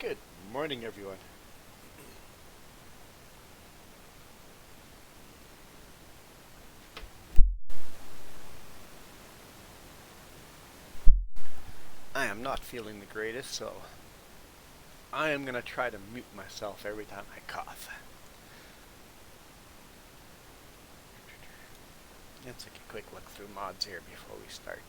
Good morning, everyone. I am not feeling the greatest, so I am going to try to mute myself every time I cough. Let's take a quick look through mods here before we start.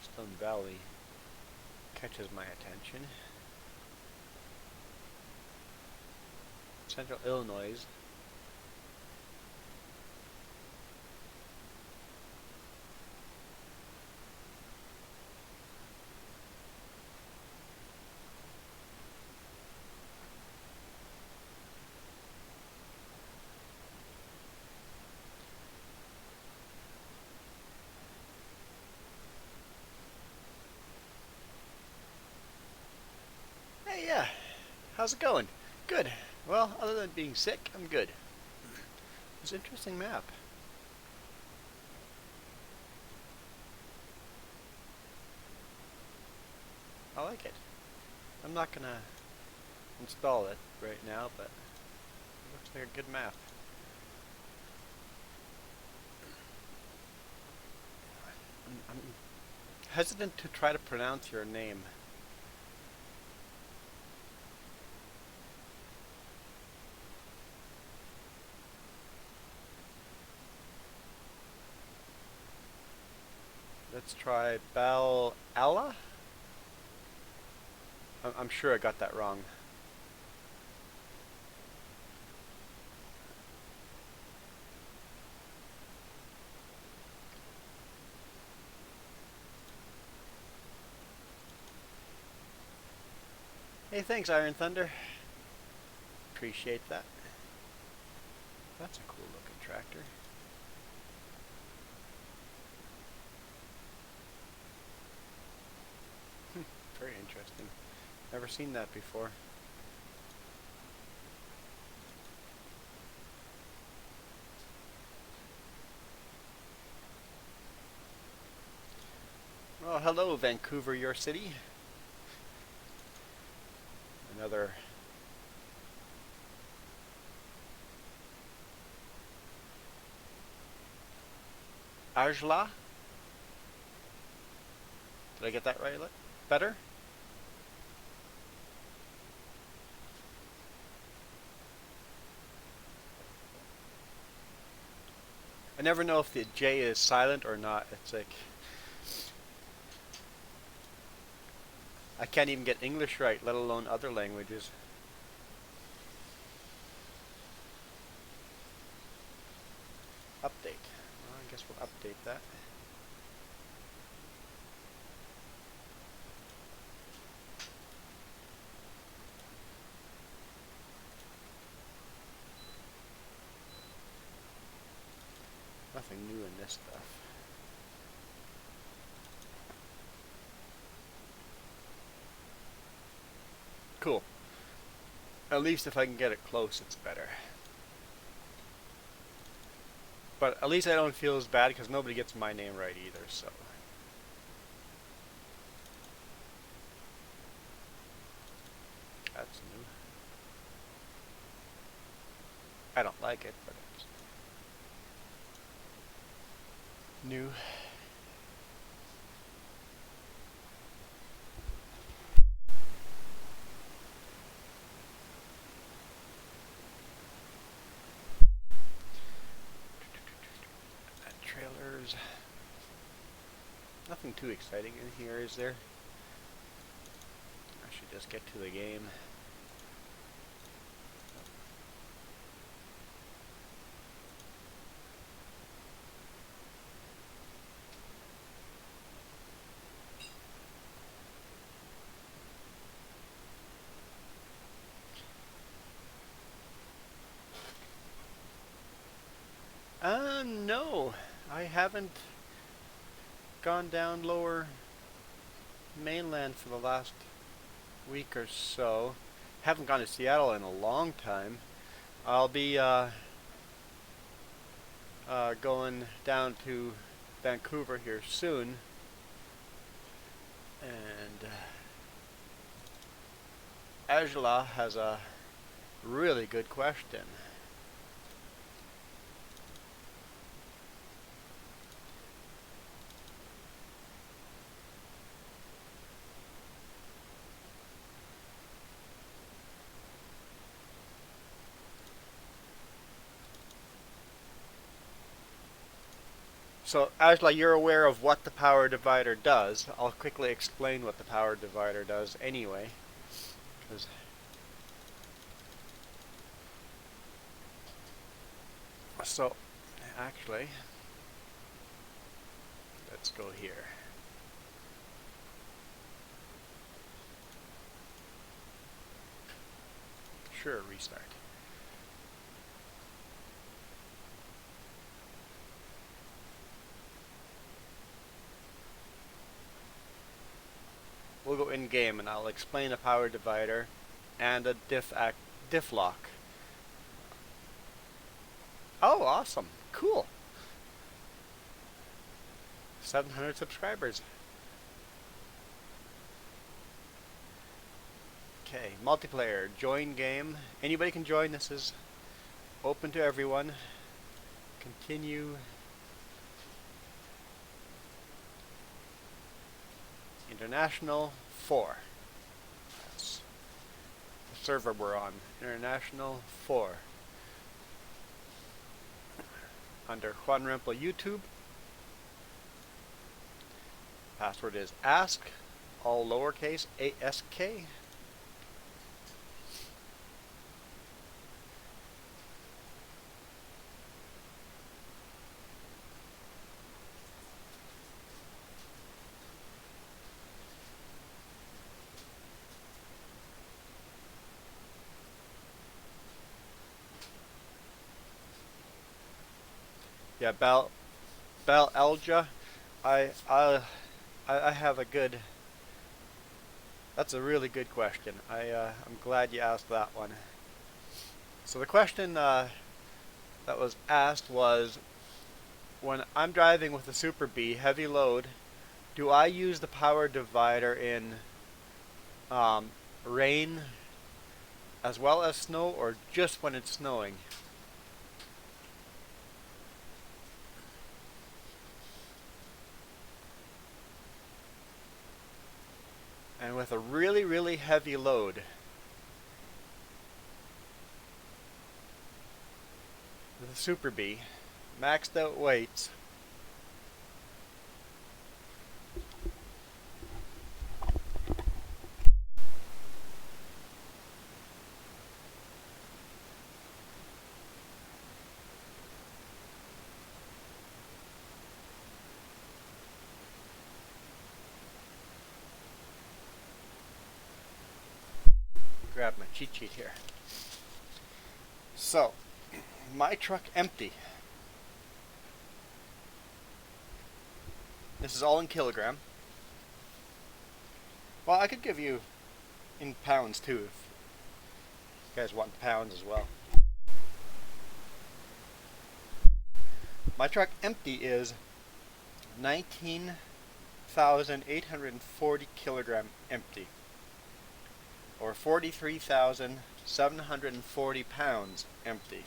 Stone Valley catches my attention. Central Illinois. Hey, yeah. How's it going? Good. Well, other than being sick, I'm good. It's an interesting map. I like it. I'm not going to install it right now, but it looks like a good map. I'm hesitant to try to pronounce your name. Let's try Bal Allah? I'm sure I got that wrong. Hey, thanks, Iron Thunder. Appreciate that. That's a cool looking tractor. Very interesting. Never seen that before. Well, hello, Vancouver, your city. Another Ajla. Did I get that right? Better? I never know if the J is silent or not. It's like I can't even get English right, let alone other languages. Update. Well, I guess we'll update that. Nothing new in this stuff. Cool. At least if I can get it close, it's better. But at least I don't feel as bad because nobody gets my name right either, so. That's new. I don't like it, but it's new. Trailers. Nothing too exciting in here, is there? I should just get to the game. No, I haven't gone down lower mainland for the last week or so. Haven't gone to Seattle in a long time. I'll be going down to Vancouver here soon, and Angela has a really good question. So, Angela, you're aware of what the power divider does. I'll quickly explain what the power divider does anyway. So, actually, let's go here. Sure, restart. We'll go in game and I'll explain a power divider and a diff lock. Oh, awesome. Cool. 700 subscribers. Okay, multiplayer, join game. Anybody can join. This is open to everyone. Continue. International 4. That's the server we're on. International 4. Under Juan Rempel YouTube. Password is ask, all lowercase, ASK. Yeah, Bal Elja, I have a good. That's a really good question. I'm glad you asked that one. So the question that was asked was, when I'm driving with a Super B heavy load, do I use the power divider in rain as well as snow, or just when it's snowing? And with a really, really heavy load, with a Super B, maxed out weights, grab my cheat sheet here. So, my truck empty. This is all in kilogram. Well, I could give you in pounds too if you guys want pounds as well. My truck empty is 19,840 kilogram empty, or 43,740 pounds empty.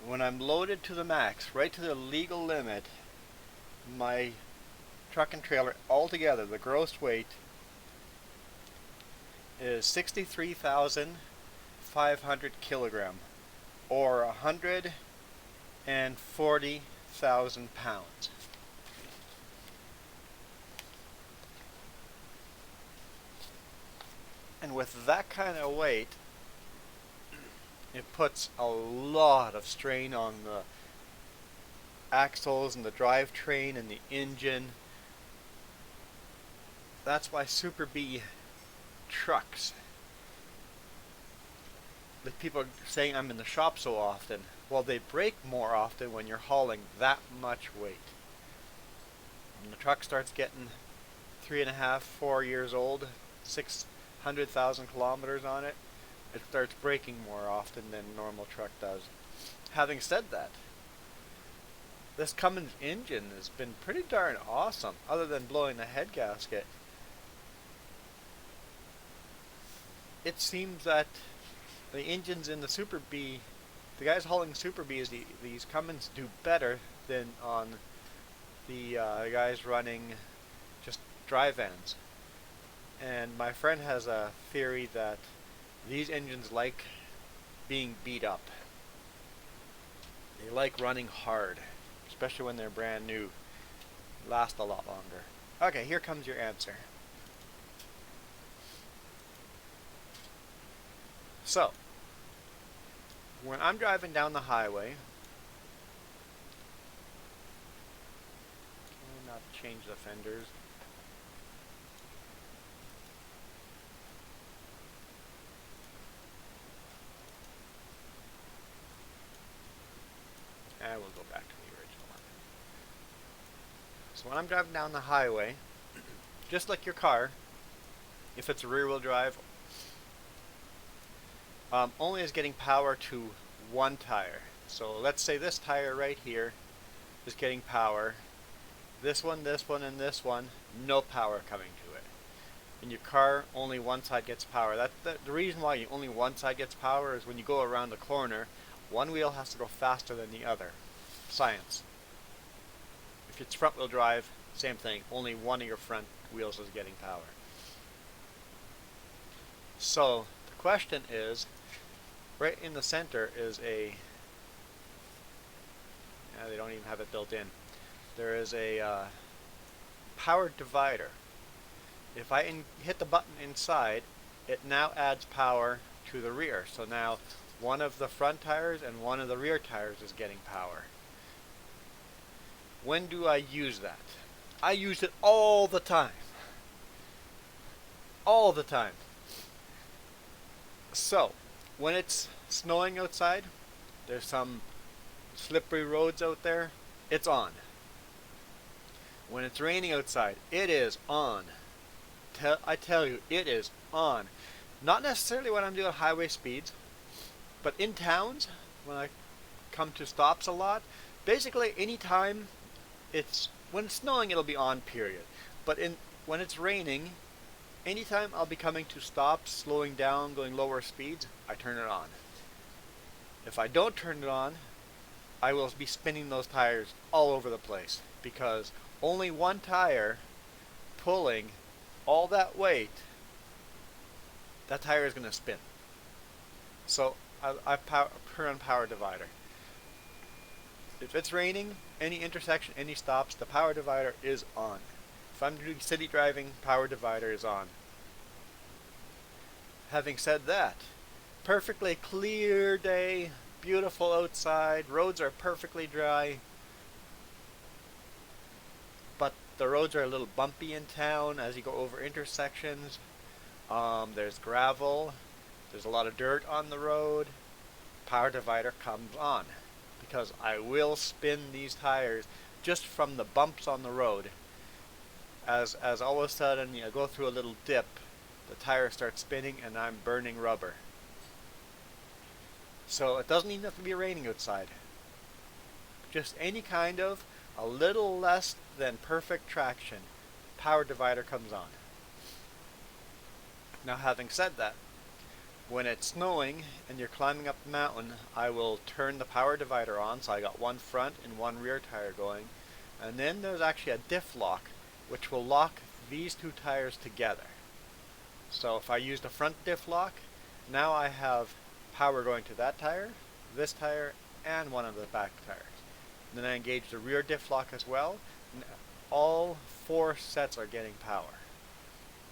When I'm loaded to the max, right to the legal limit, my truck and trailer altogether, the gross weight is 63,500 kilogram, or 140,000 pounds. And with that kind of weight, it puts a lot of strain on the axles and the drivetrain and the engine. That's why Super B trucks, like people are saying I'm in the shop so often. Well, they break more often when you're hauling that much weight. When the truck starts getting 3.5, 4 years old, 600,000 kilometers on it, it starts braking more often than a normal truck does. Having said that, this Cummins engine has been pretty darn awesome, other than blowing the head gasket. It seems that the engines in the Super B, the guys hauling Super Bs, these Cummins do better than on the guys running just dry vans. And my friend has a theory that these engines like being beat up. They like running hard, especially when they're brand new. Last a lot longer. Okay, here comes your answer. So, when I'm driving down the highway, can I not change the fenders? And we'll go back to the original one. So when I'm driving down the highway, just like your car, if it's a rear-wheel drive, only is getting power to one tire. So let's say this tire right here is getting power. This one, and this one, no power coming to it. In your car, only one side gets power. The reason why only one side gets power is when you go around the corner, one wheel has to go faster than the other. Science. If it's front wheel drive, same thing. Only one of your front wheels is getting power. So the question is, right in the center is a, they don't even have it built in. There is a power divider. If I hit the button inside, it now adds power to the rear. So now one of the front tires and one of the rear tires is getting power. When do I use that? I use it all the time. All the time. So, when it's snowing outside, there's some slippery roads out there, it's on. When it's raining outside, it is on. I tell you, it is on. Not necessarily when I'm doing highway speeds, but in towns, when I come to stops a lot, basically any time when it's snowing, it'll be on, period. But when it's raining, anytime I'll be coming to stops, slowing down, going lower speeds, I turn it on. If I don't turn it on, I will be spinning those tires all over the place, because only one tire pulling all that weight, that tire is going to spin. So I turn on power divider. If it's raining, any intersection, any stops, the power divider is on. If I'm doing city driving, power divider is on. Having said that, perfectly clear day, beautiful outside, roads are perfectly dry, but the roads are a little bumpy in town as you go over intersections. There's gravel, there's a lot of dirt on the road. Power divider comes on, because I will spin these tires just from the bumps on the road. As all of a sudden you go through a little dip, the tire starts spinning and I'm burning rubber. So it doesn't even have to be raining outside. Just any kind of a little less than perfect traction, power divider comes on. Now, having said that, when it's snowing and you're climbing up the mountain, I will turn the power divider on, so I got one front and one rear tire going. And then there's actually a diff lock, which will lock these two tires together. So if I use the front diff lock, now I have power going to that tire, this tire, and one of the back tires. And then I engage the rear diff lock as well, and all four sets are getting power.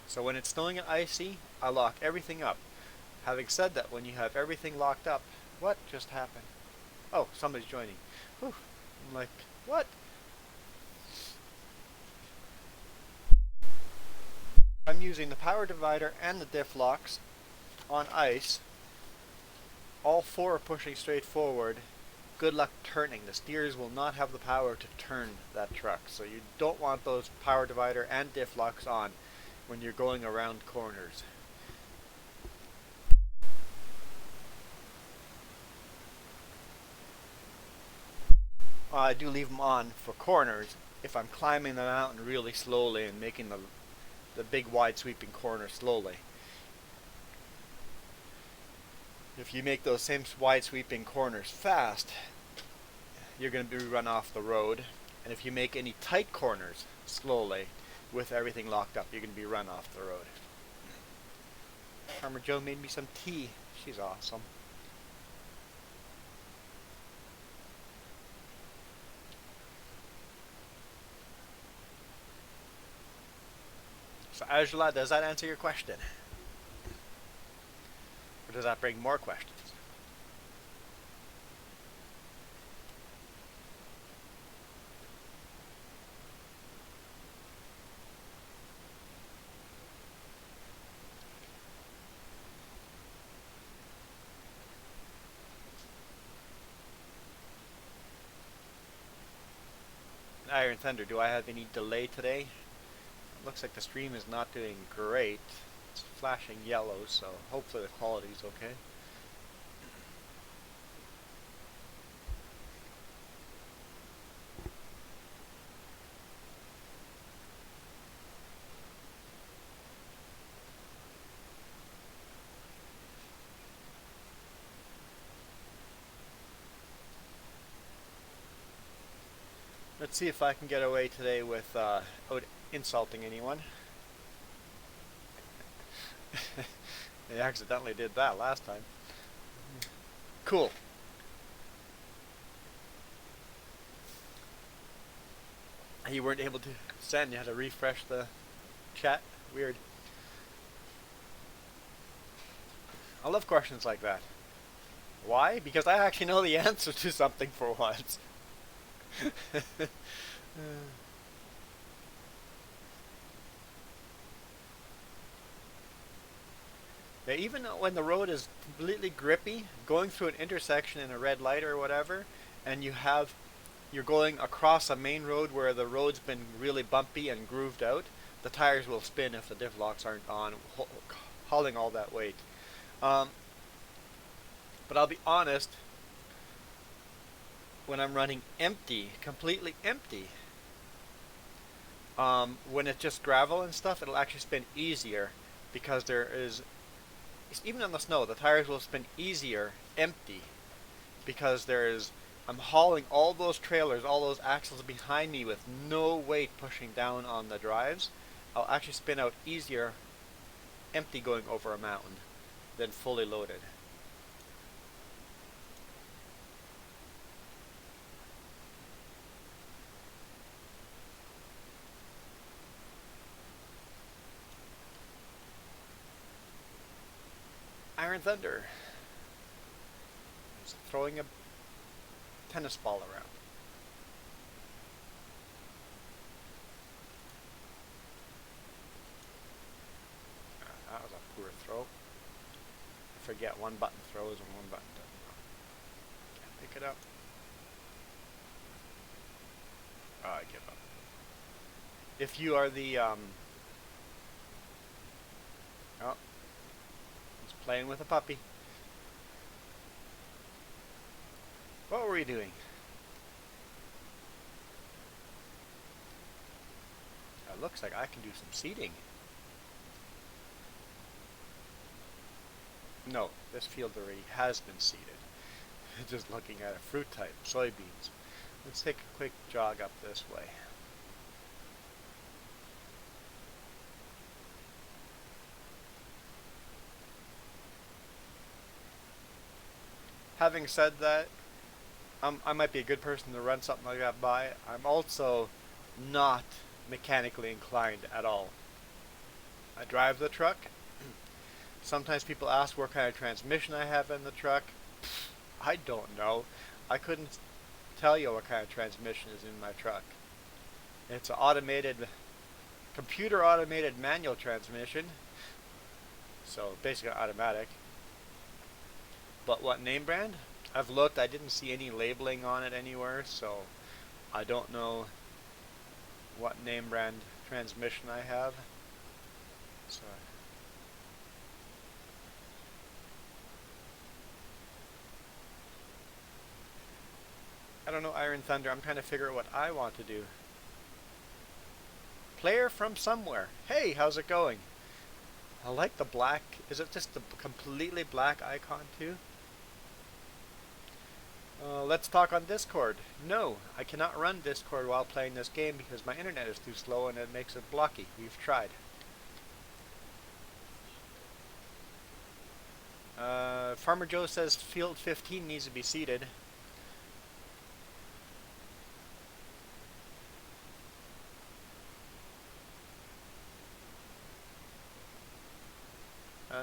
So when it's snowing and icy, I lock everything up. Having said that, when you have everything locked up, what just happened? Oh, somebody's joining. Whew. I'm like, what? I'm using the power divider and the diff locks on ice. All four are pushing straight forward. good luck turning. The steers will not have the power to turn that truck. So you don't want those power divider and diff locks on when you're going around corners. I do leave them on for corners if I'm climbing the mountain really slowly and making the big wide sweeping corner slowly. If you make those same wide sweeping corners fast, you're going to be run off the road. And if you make any tight corners slowly with everything locked up, you're going to be run off the road. Farmer Joe made me some tea. She's awesome. So Angela, does that answer your question? Or does that bring more questions? Iron Thunder, do I have any delay today? It looks like the stream is not doing great. It's flashing yellow, so hopefully the quality is okay. Let's see if I can get away today without insulting anyone. I accidentally did that last time. Cool. You weren't able to send, you had to refresh the chat. Weird. I love questions like that. Why? Because I actually know the answer to something for once. Yeah, even when the road is completely grippy, going through an intersection in a red light or whatever, and you're going across a main road where the road's been really bumpy and grooved out, the tires will spin if the diff locks aren't on, hauling all that weight. But I'll be honest, when I'm running empty, completely empty, when it's just gravel and stuff, it'll actually spin easier because even on the snow, the tires will spin easier empty because I'm hauling all those trailers, all those axles behind me with no weight pushing down on the drives. I'll actually spin out easier empty going over a mountain than fully loaded. Iron Thunder is throwing a tennis ball around. That was a poor throw. I forget one button throws and one button doesn't. Can't pick it up. Oh, I give up. If you are the oh, playing with a puppy. What were we doing? It looks like I can do some seeding. No, this field already has been seeded. Just looking at a fruit type, soybeans. Let's take a quick jog up this way. Having said that, I might be a good person to run something like that by. I'm also not mechanically inclined at all. I drive the truck. Sometimes people ask what kind of transmission I have in the truck. I don't know. I couldn't tell you what kind of transmission is in my truck. It's an automated, computer automated manual transmission. So basically automatic. But what name brand? I've looked, I didn't see any labeling on it anywhere, so I don't know what name brand transmission I have. So I don't know, Iron Thunder. I'm trying to figure out what I want to do. Player from somewhere. Hey, how's it going? I like the black. Is it just the completely black icon too? Let's talk on Discord. No, I cannot run Discord while playing this game because my internet is too slow and it makes it blocky. We've tried. Farmer Joe says field 15 needs to be seeded.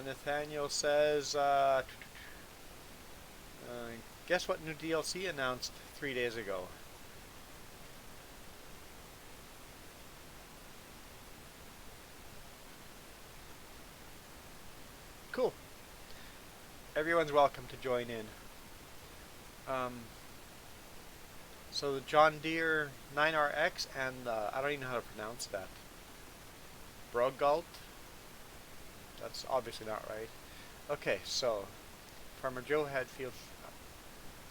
Nathaniel says, guess what new DLC announced 3 days ago? Cool. Everyone's welcome to join in. So the John Deere 9RX and I don't even know how to pronounce that. Brogalt? That's obviously not right. Okay, so Farmer Joe Hadfield.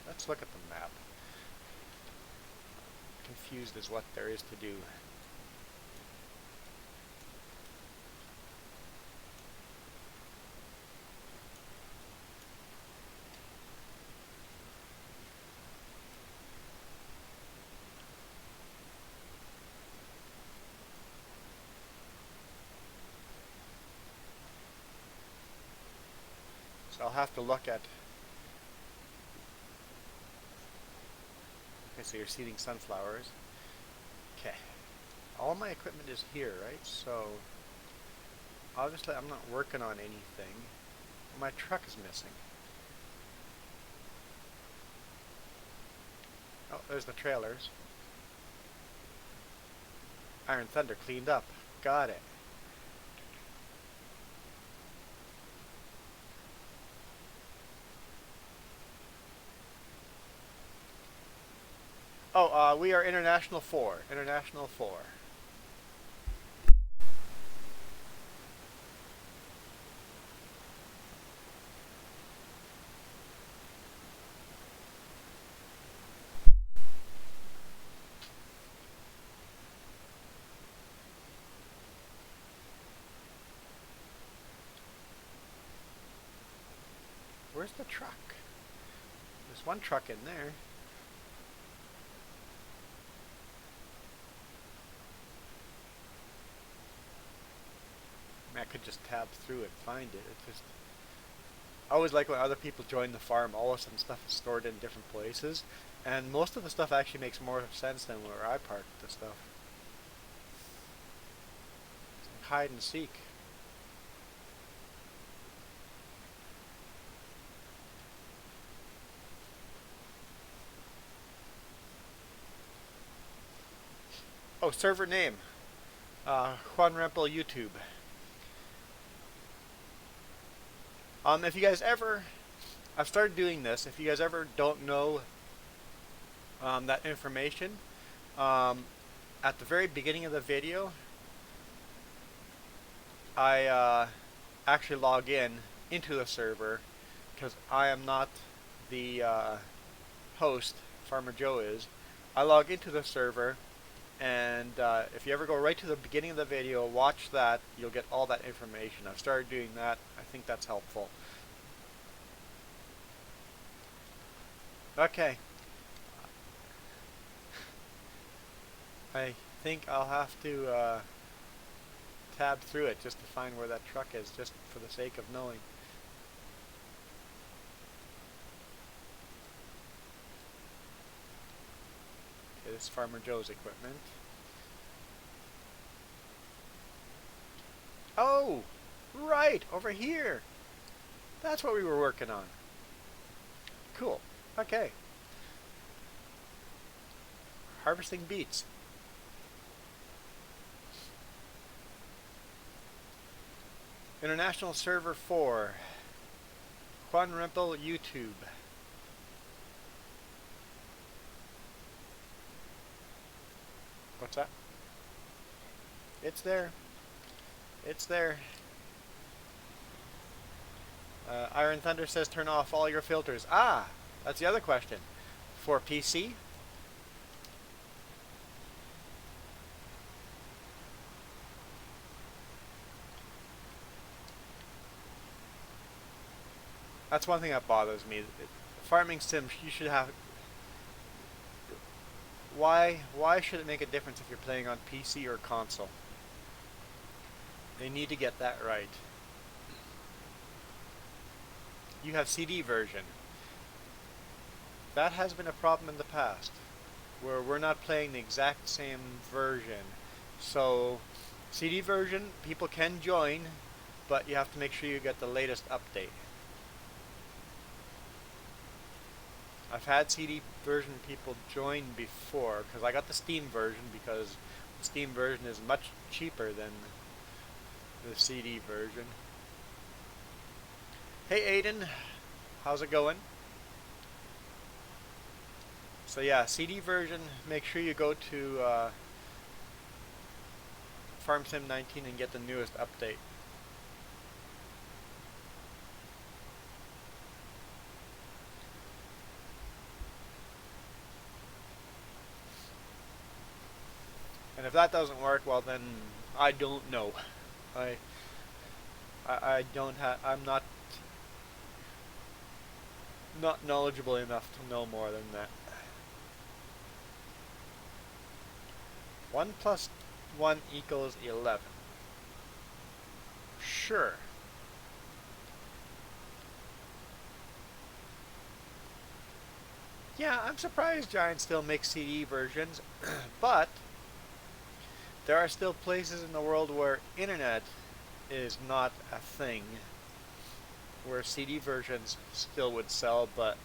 Let's look at the map. Confused as what there is to do. So I'll have to look at. Okay, so you're seeding sunflowers. Okay. All my equipment is here, right? So obviously I'm not working on anything. My truck is missing. Oh, there's the trailers. Iron Thunder cleaned up. Got it. Oh, we are International 4. International 4. Where's the truck? There's one truck in there. I could just tab through and find it. It just, I always like when other people join the farm, all of a sudden stuff is stored in different places, and most of the stuff actually makes more sense than where I parked the stuff. It's like hide and seek. Oh, server name. Juan Rempel YouTube. If you guys ever, I've started doing this, if you guys ever don't know that information, at the very beginning of the video, I actually log into the server, because I am not the host, Farmer Joe is. I log into the server, and if you ever go right to the beginning of the video, watch that, you'll get all that information. I've started doing that. I think that's helpful. Okay. I think I'll have to tab through it just to find where that truck is, just for the sake of knowing. Okay, this is Farmer Joe's equipment. Oh, right, over here. That's what we were working on. Cool. Okay. Harvesting beets. International Server 4. Juan Rempel YouTube. What's that? It's there. It's there. Iron Thunder says turn off all your filters. Ah, that's the other question. For PC, that's one thing that bothers me. Farming sims, you should have. Why should it make a difference if you're playing on PC or console? They need to get that right. You have CD version. That has been a problem in the past, where we're not playing the exact same version. So, CD version, people can join, but you have to make sure you get the latest update. I've had CD version people join before, because I got the Steam version, because the Steam version is much cheaper than the CD version. Hey Aiden, how's it going? So yeah, CD version, make sure you go to FarmSim 19 and get the newest update. And if that doesn't work, well then I don't know. I don't have. I'm not knowledgeable enough to know more than that. 1 plus 1 equals 11. Sure. Yeah, I'm surprised Giant still makes CD versions, but there are still places in the world where internet is not a thing, where CD versions still would sell, but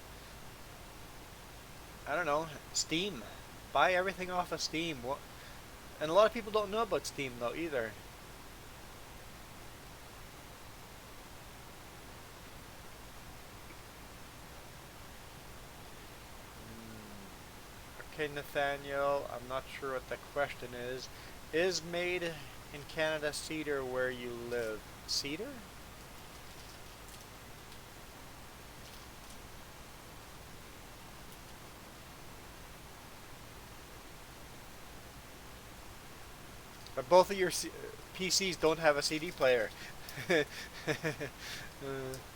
I don't know, Steam. Buy everything off of Steam. And a lot of people don't know about Steam though either. Okay, Nathaniel, I'm not sure what the question is. Is made in Canada cedar where you live? Cedar? But both of your PCs don't have a CD player.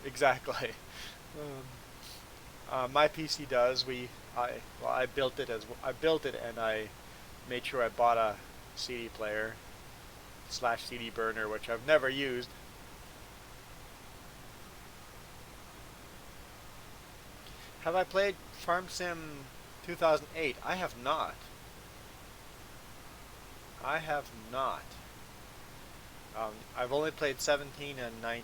Exactly. My PC does. I built it I built it and I made sure I bought a CD player / CD burner, which I've never used. Have I played Farm Sim 2008? I have not. I have not. I've only played 17 and 19.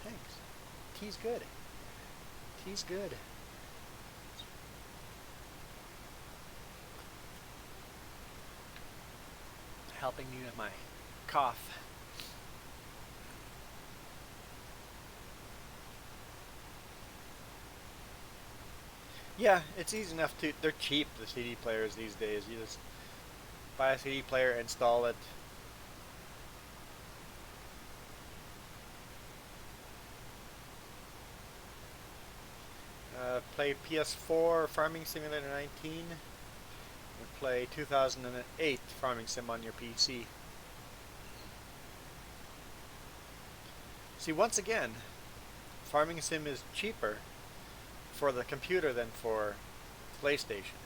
Thanks. Tea's good. Tea's good. Helping me with my cough. Yeah, it's easy enough to. They're cheap, the CD players these days. You just buy a CD player, install it. Play PS4 Farming Simulator 19. And play 2008 Farming Sim on your PC. See, once again, Farming Sim is cheaper for the computer than for PlayStation.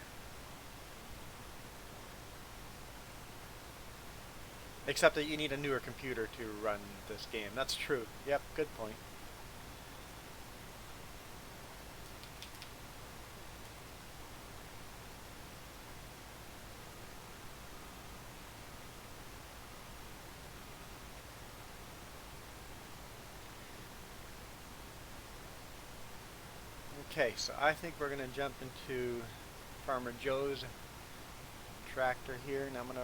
Except that you need a newer computer to run this game. That's true. Yep, good point. Okay, so I think we're gonna jump into Farmer Joe's tractor here, and I'm gonna,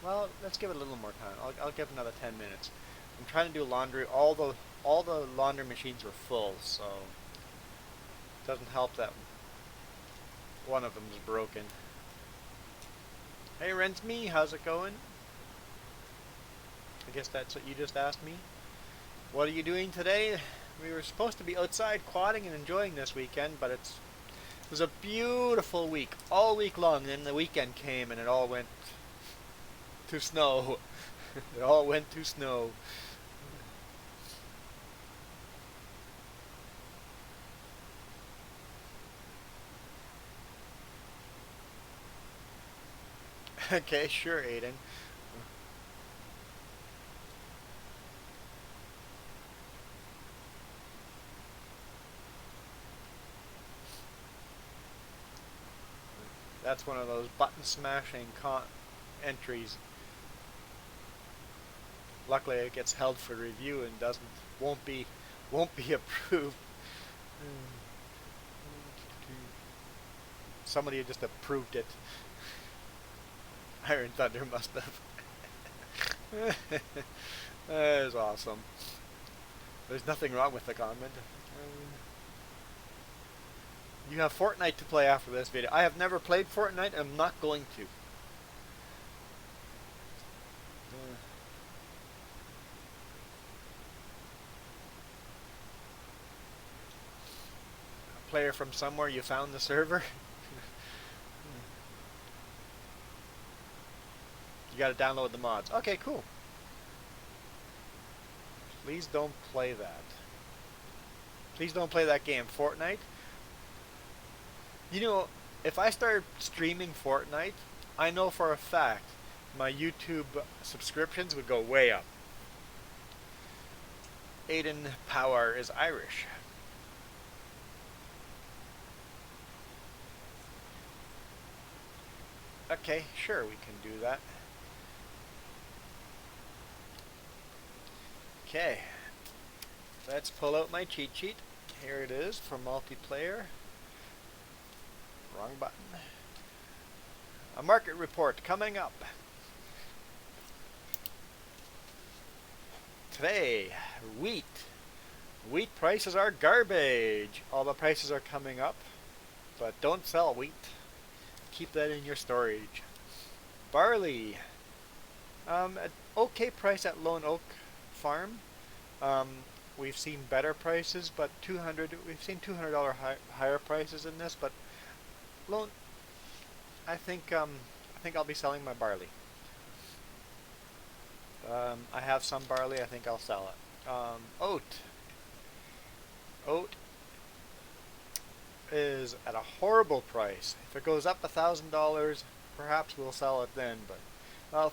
well, let's give it a little more time. I'll give another 10 minutes. I'm trying to do laundry. All the laundry machines were full, so it doesn't help that one of them is broken. Hey, Rensme, how's it going? I guess that's what you just asked me. What are you doing today? We were supposed to be outside quadding and enjoying this weekend, but it was a beautiful week, all week long, and then the weekend came and it all went to snow. It all went to snow. Okay, sure, Aiden. That's one of those button smashing entries. Luckily, it gets held for review and won't be approved. Somebody just approved it. Iron Thunder must have. That is awesome. There's nothing wrong with the comment. You have Fortnite to play after this video. I have never played Fortnite. I'm not going to. A player from somewhere, you found the server? You gotta download the mods. Okay, cool. Please don't play that. Please don't play that game, Fortnite. You know, if I start streaming Fortnite, I know for a fact my YouTube subscriptions would go way up. Aiden Power is Irish. Okay, sure, we can do that. Okay, let's pull out my cheat sheet. Here it is for multiplayer. Wrong button. A market report coming up. Today, wheat. Wheat prices are garbage. All the prices are coming up, but don't sell wheat. Keep that in your storage. Barley. An okay price at Lone Oak Farm. We've seen better prices, but we've seen $200 higher prices in this, but I think I'll be selling my barley. I have some barley. I think I'll sell it. Oat. Oat is at a horrible price. If it goes up $1,000, perhaps we'll sell it then. But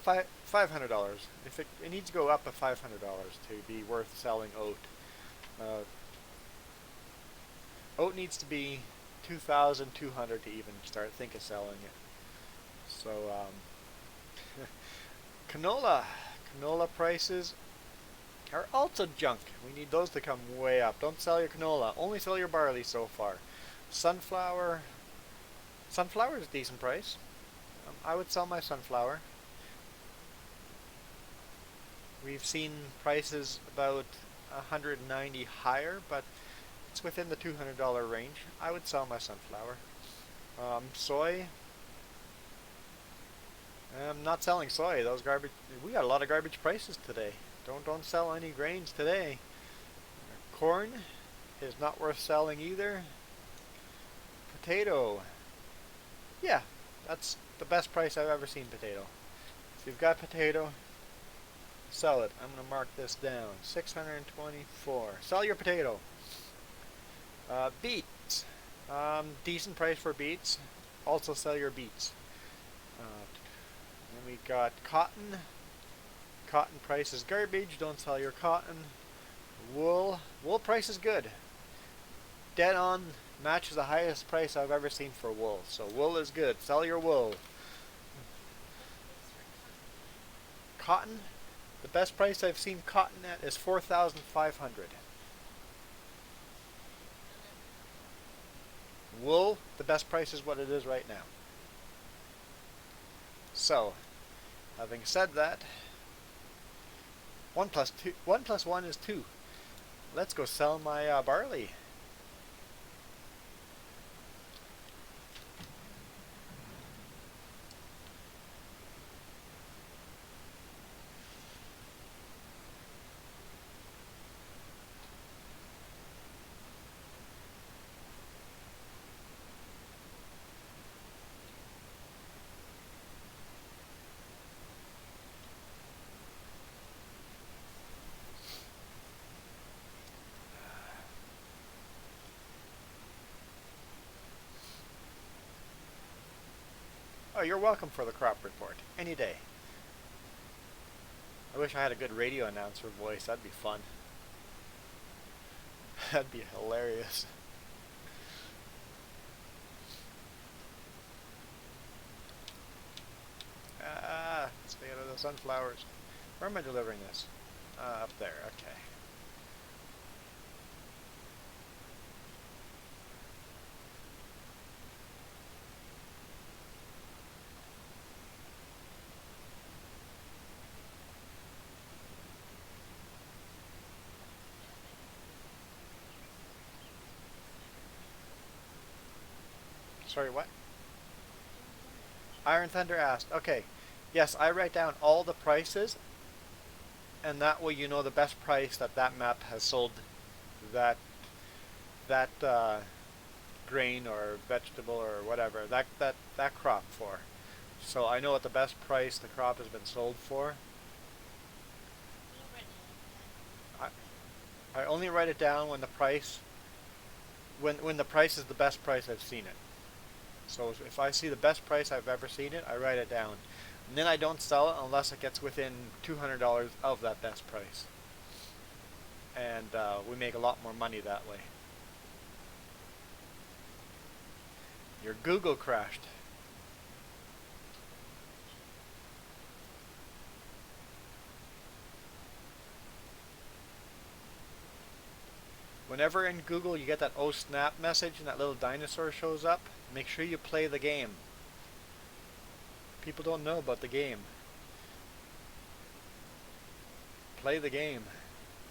$500. If it needs to go up $500 to be worth selling oat. Oat needs to be 2,200 to even start think of selling it. So canola prices are also junk. We need those to come way up. Don't sell your canola. Only sell your barley so far. Sunflower is a decent price. I would sell my sunflower. We've seen prices about 190 higher, but it's within the $200 range. I would sell my sunflower. Soy. I'm not selling soy. Those garbage. We got a lot of garbage prices today. Don't sell any grains today. Corn is not worth selling either. Potato. Yeah, that's the best price I've ever seen potato. If you've got potato, sell it. I'm going to mark this down. 624. Sell your potato. Beets. Decent price for beets. Also sell your beets. Then we got cotton. Cotton price is garbage. Don't sell your cotton. Wool. Wool price is good. Dead on. Matches the highest price I've ever seen for wool. So wool is good. Sell your wool. Cotton. The best price I've seen cotton at is $4,500. Wool, the best price is what it is right now. So, having said that, 1 plus 1 is 2. Let's go sell my barley. Oh, you're welcome for the crop report. Any day. I wish I had a good radio announcer voice. That'd be fun. That'd be hilarious. Ah, stay out of the sunflowers. Where am I delivering this? Up there, okay. Sorry, what? Iron Thunder asked. Okay. Yes, I write down all the prices, and that way you know the best price that that map has sold that grain or vegetable or whatever that crop for. So I know what the best price the crop has been sold for. I I only write it down when the price when the price is the best price I've seen it. So if I see the best price I've ever seen it, I write it down. And then I don't sell it unless it gets within $200 of that best price. And we make a lot more money that way. Your Google crashed. Whenever in Google you get that "oh snap" message and that little dinosaur shows up, make sure you play the game. People don't know about the game. Play the game.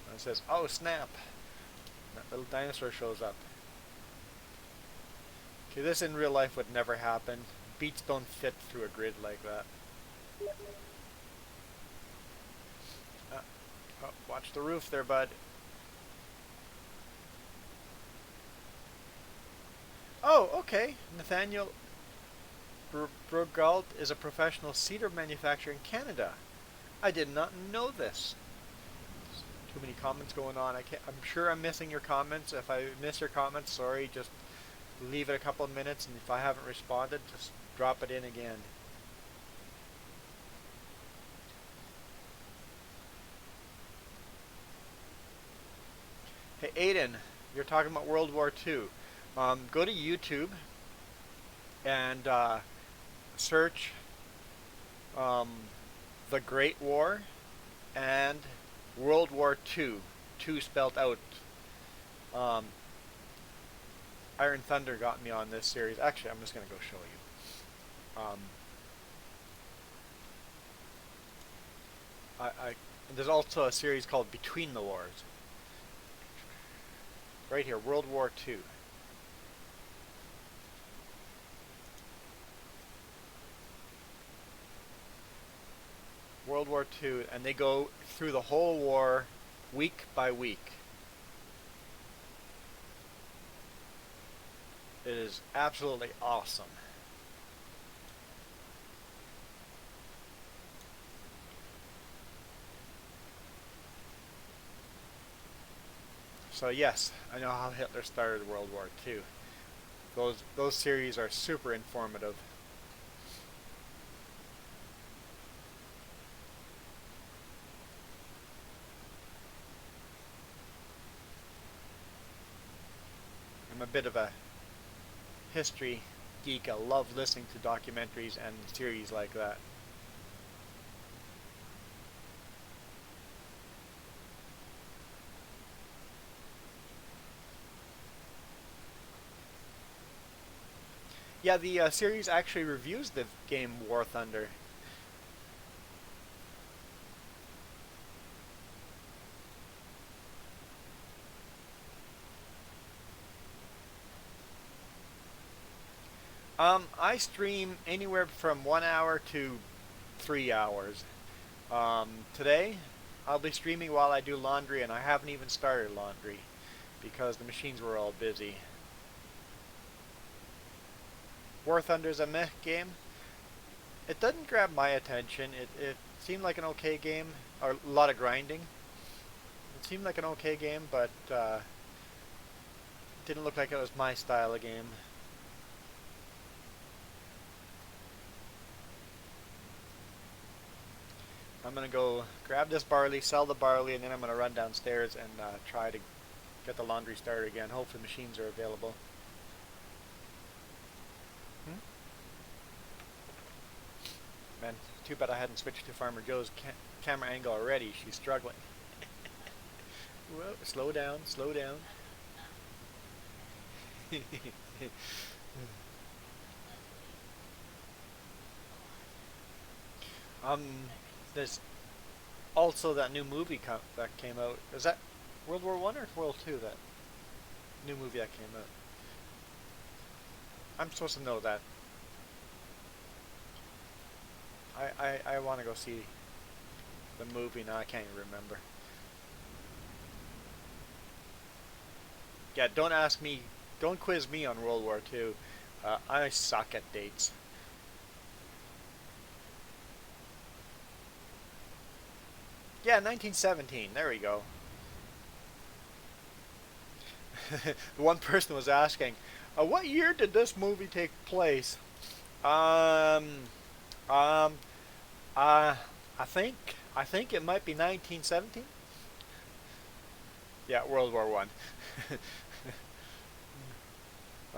And it says "oh snap." That little dinosaur shows up. Okay, this in real life would never happen. Beats don't fit through a grid like that. Oh, watch the roof there, bud. Oh, okay. Nathaniel Brugalt is a professional cedar manufacturer in Canada. I did not know this. Too many comments going on. I'm sure I'm missing your comments. If I miss your comments, sorry. Just leave it a couple of minutes, and if I haven't responded, just drop it in again. Hey, Aiden, you're talking about World War II. Go to YouTube and search The Great War and World War II, 2 spelled out. Iron Thunder got me on this series. Actually, I'm just going to go show you. There's also a series called Between the Wars. Right here, World War II. World War II, and they go through the whole war week by week. It is absolutely awesome. So yes, I know how Hitler started World War II. Those series are super informative. I'm a bit of a history geek. I love listening to documentaries and series like that. Yeah, the series actually reviews the game War Thunder. I stream anywhere from 1 hour to 3 hours. Today, I'll be streaming while I do laundry, and I haven't even started laundry because the machines were all busy. War Thunder's a meh game. It doesn't grab my attention. It seemed like an okay game, or a lot of grinding. It seemed like an okay game, but didn't look like it was my style of game. I'm gonna go grab this barley, sell the barley, and then I'm gonna run downstairs and try to get the laundry started again. Hopefully machines are available. Hmm? Man, too bad I hadn't switched to Farmer Joe's camera angle already. She's struggling. Whoa, slow down, slow down. um, there's also that new movie that came out. Is that World War One or World Two? That new movie that came out. I'm supposed to know that. I want to go see the movie now. I can't even remember. Yeah, don't ask me. Don't quiz me on World War Two. I suck at dates. Yeah, 1917. There we go. One person was asking, "What year did this movie take place?" Um, um, uh, I think it might be 1917. Yeah, World War One.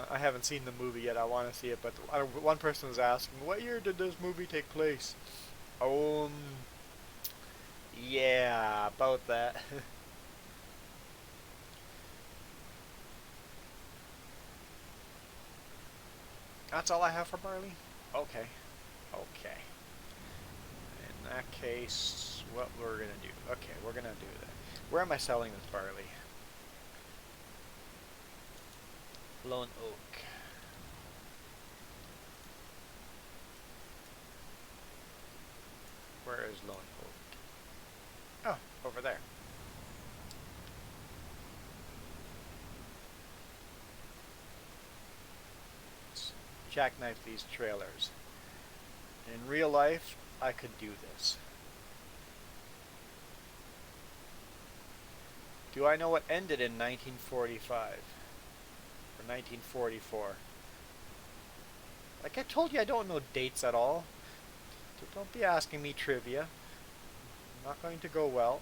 I haven't seen the movie yet. I want to see it, but one person was asking, "What year did this movie take place?" Um, yeah, about that. That's all I have for barley? Okay. Okay. In that case, what we're gonna do? Okay, we're gonna do that. Where am I selling this barley? Lone Oak. Where is Lone Oak? Oh, over there. Let's jackknife these trailers. In real life, I could do this. Do I know what ended in 1945? Or 1944? Like I told you, I don't know dates at all. So don't be asking me trivia. Not going to go well.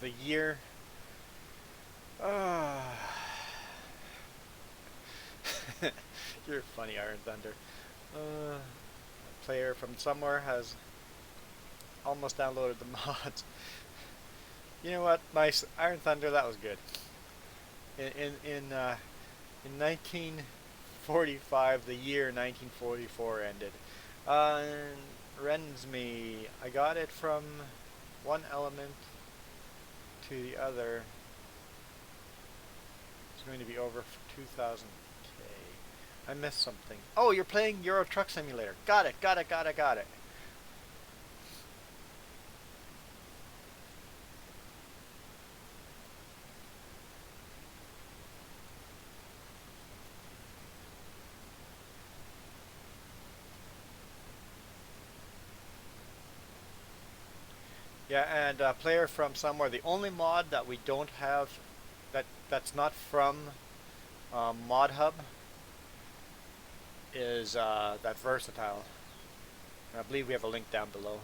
The year. Ah. You're funny, Iron Thunder. A player from somewhere has almost downloaded the mods. You know what? Nice, Iron Thunder. That was good. In 1945, the year 1944 ended. Uh, Rensme. I got it from one element to the other. It's going to be over 2000K. I missed something. Oh, you're playing Euro Truck Simulator. Got it, got it, got it, got it. Yeah, and player from somewhere. The only mod that we don't have that's not from Mod Hub is that versatile. And I believe we have a link down below.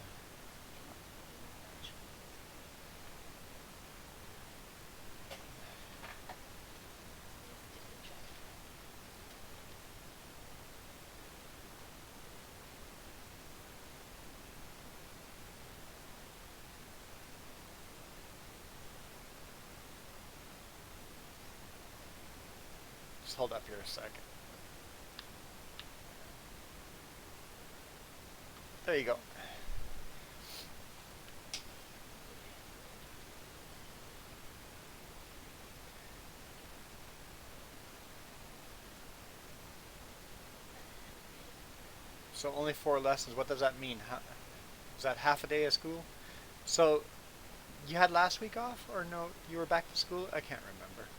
Just hold up here a second. There you go. So only 4 lessons. What does that mean? Is that half a day of school? So you had last week off, or no? You were back to school? I can't remember.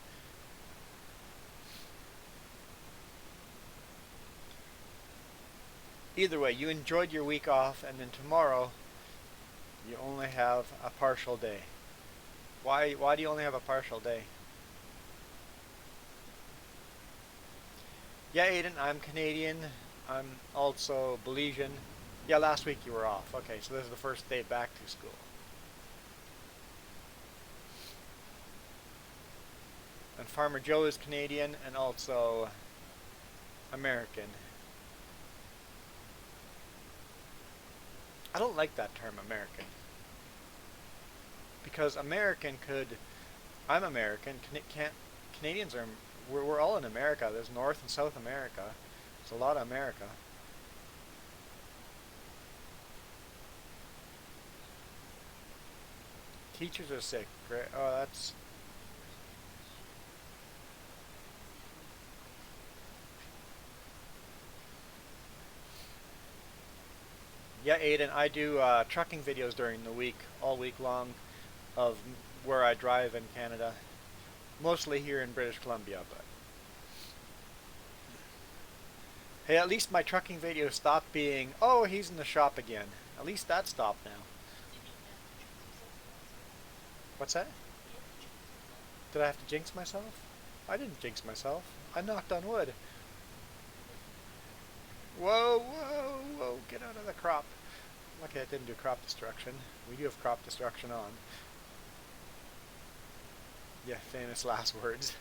Either way, you enjoyed your week off, and then tomorrow you only have a partial day. Why do you only have a partial day? Yeah, Aiden, I'm Canadian. I'm also Belizean. Yeah, last week you were off. Okay, so this is the first day back to school. And Farmer Joe is Canadian and also American. I don't like that term, American. Because American could... I'm American. Canadians are... We're all in America. There's North and South America. There's a lot of America. Teachers are sick. Great. Oh, that's... Yeah, Aiden, I do trucking videos during the week, all week long, of where I drive in Canada. Mostly here in British Columbia, but... Hey, at least my trucking video stopped being, oh, he's in the shop again. At least that stopped now. What's that? Did I have to jinx myself? I didn't jinx myself. I knocked on wood. Whoa, whoa, whoa, get out of the crop. Lucky I didn't do crop destruction. We do have crop destruction on. Yeah, famous last words.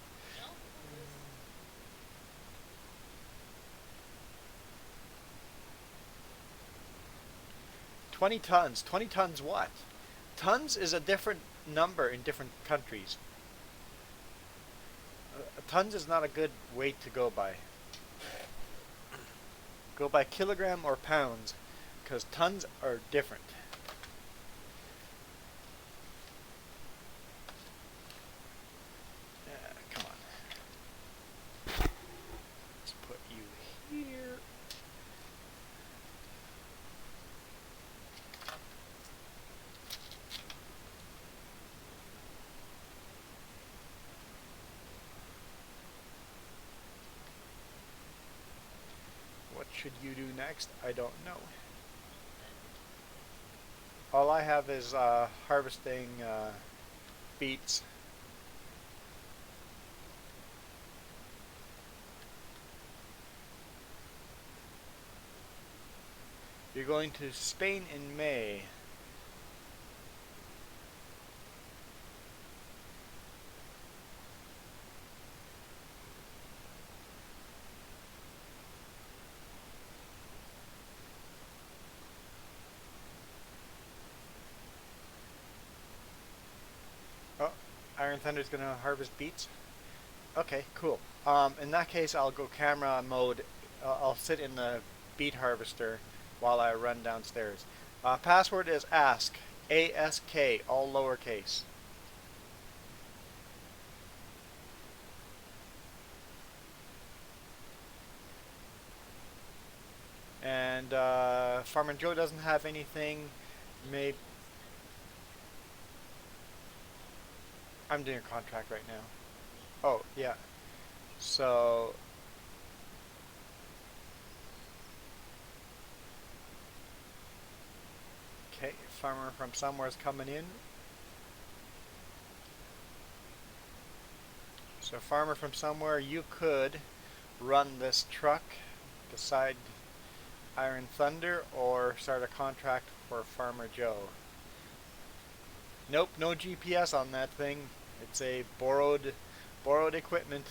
20 tons. 20 tons what? Tons is a different number in different countries. Tons is not a good weight to go by. Go by kilogram or pounds, because tons are different. Come on. Let's put you here. What should you do next? I don't know. All I have is harvesting beets. You're going to Spain in May. Oh, Iron Thunder's gonna harvest beets? Okay, cool. In that case, I'll go camera mode. I'll sit in the beet harvester while I run downstairs. Password is ask. A-S-K, all lowercase. And Farmer Joe doesn't have anything. Maybe I'm doing a contract right now. Oh, yeah. So okay, farmer from somewhere is coming in. So farmer from somewhere, you could run this truck beside Iron Thunder or start a contract for Farmer Joe. Nope, no GPS on that thing. It's a borrowed equipment.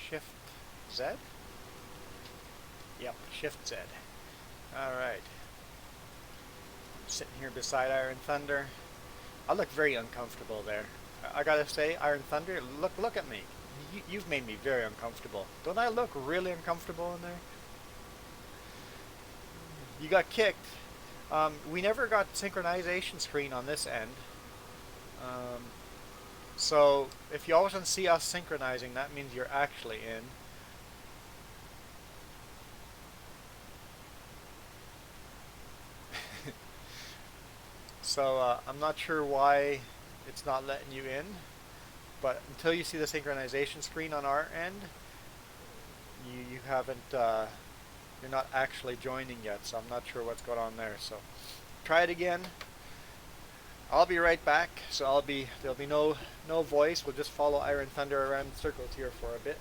Shift Z? Yep, Shift Z. Alright. Sitting here beside Iron Thunder. I look very uncomfortable there. I gotta say, Iron Thunder, look at me. You've made me very uncomfortable. Don't I look really uncomfortable in there? You got kicked. We never got synchronization screen on this end. Um, so if you always want to see us synchronizing, that means you're actually in. So I'm not sure why it's not letting you in, but until you see the synchronization screen on our end, you haven't, you're not actually joining yet, so I'm not sure what's going on there. So try it again. I'll be right back, so there'll be no voice. We'll just follow Iron Thunder around circles here for a bit.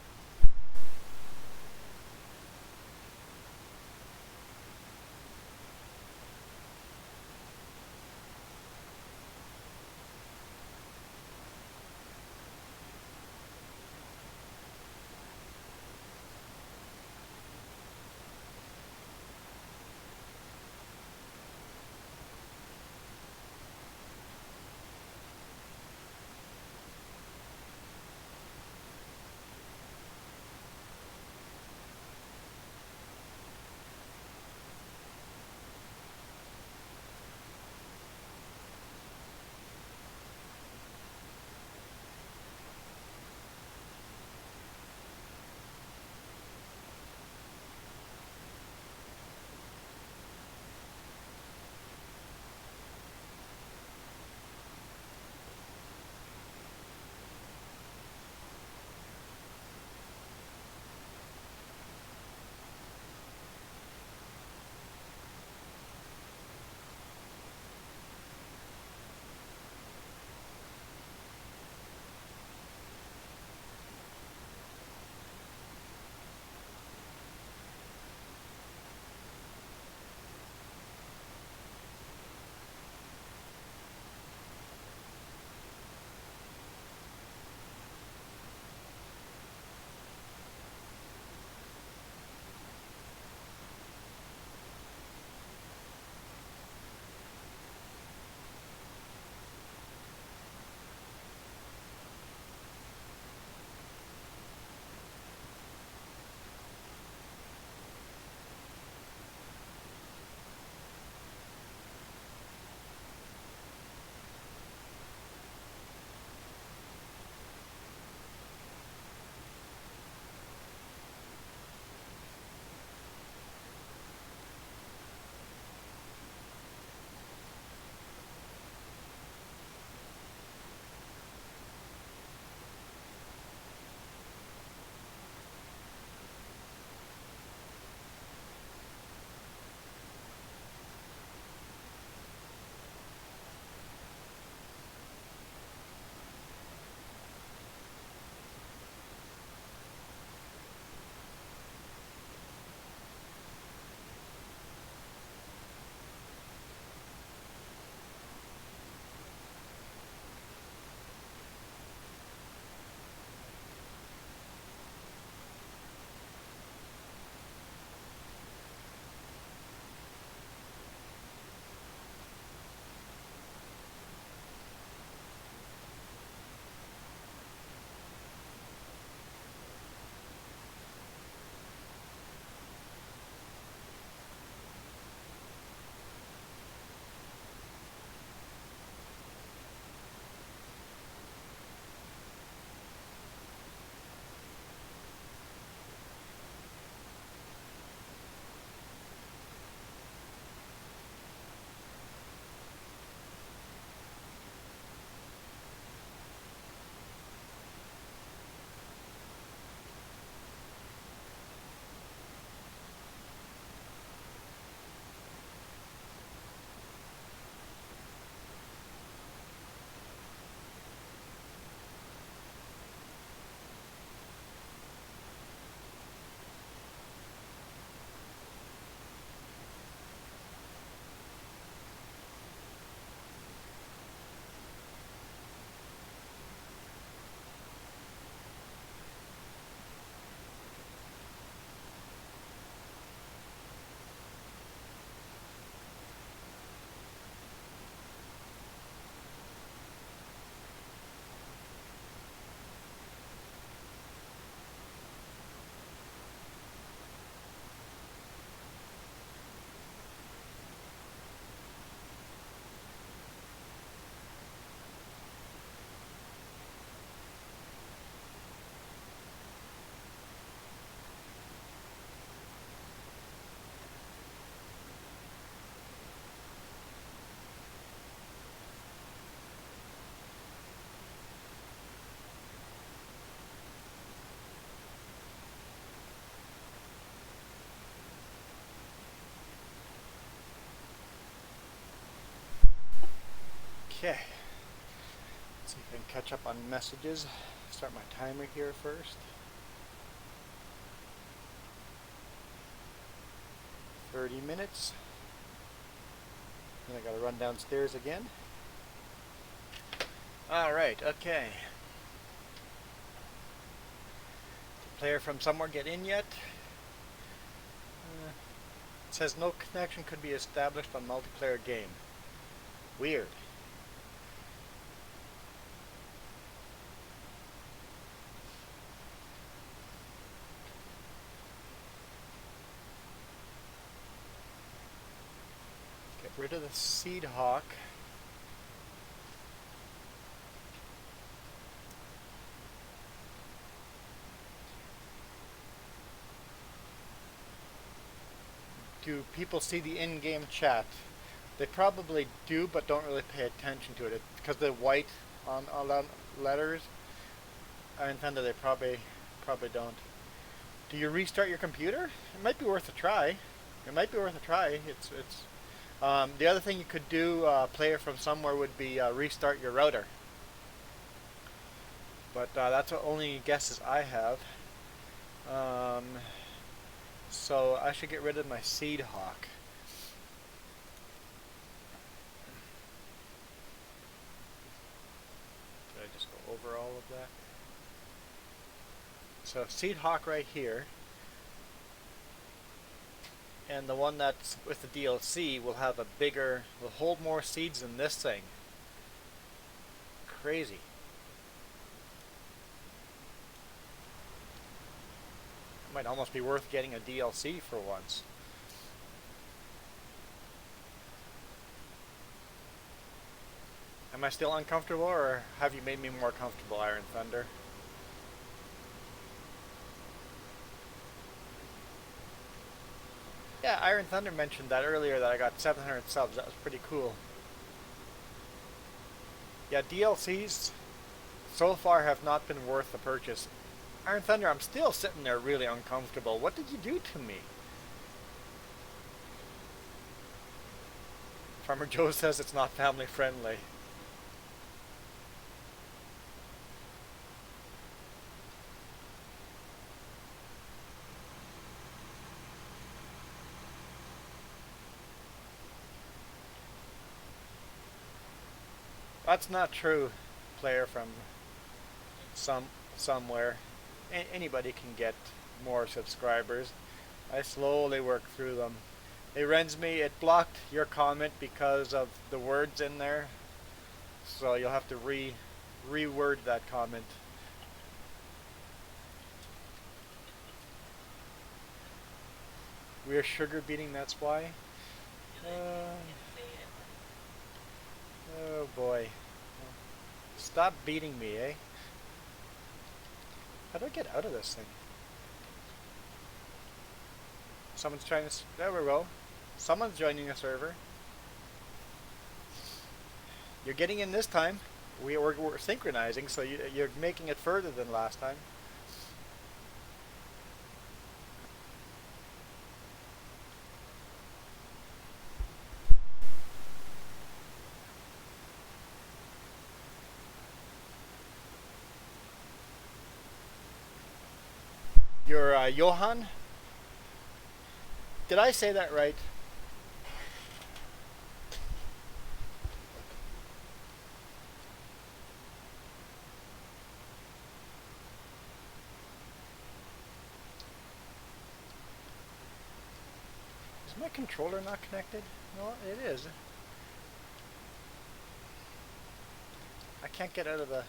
Okay. Let's see if I can catch up on messages. Start my timer here first. 30 minutes. Then I gotta run downstairs again. Alright, okay. Did player from somewhere get in yet? It says no connection could be established on multiplayer game. Weird. Get rid of the Seed Hawk. Do people see the in-game chat? They probably do, but don't really pay attention to it because the white on letters. I intend that they probably don't. Do you restart your computer? It might be worth a try. It might be worth a try. The other thing you could do, player from somewhere, would be restart your router. But that's the only guesses I have. So I should get rid of my Seed Hawk. Did I just go over all of that? So Seed Hawk right here. And the one that's with the DLC will have a bigger, will hold more seeds than this thing. Crazy. Might almost be worth getting a DLC for once. Am I still uncomfortable, or have you made me more comfortable, Iron Thunder? Yeah, Iron Thunder mentioned that earlier, that I got 700 subs. That was pretty cool. Yeah, DLCs so far have not been worth the purchase. Iron Thunder, I'm still sitting there really uncomfortable. What did you do to me? Farmer Joe says it's not family friendly. That's not true, player from somewhere. Anybody can get more subscribers. I slowly work through them. Hey Rensme, it blocked your comment because of the words in there, so you'll have to reword that comment. We're sugar beating, that's why. Oh boy. Stop beating me, eh? How do I get out of this thing? Someone's trying to... There we go. Someone's joining the server. You're getting in this time. We're synchronizing, so you're making it further than last time. You're Johan? Did I say that right? Is my controller not connected? No, it is. I can't get out of the...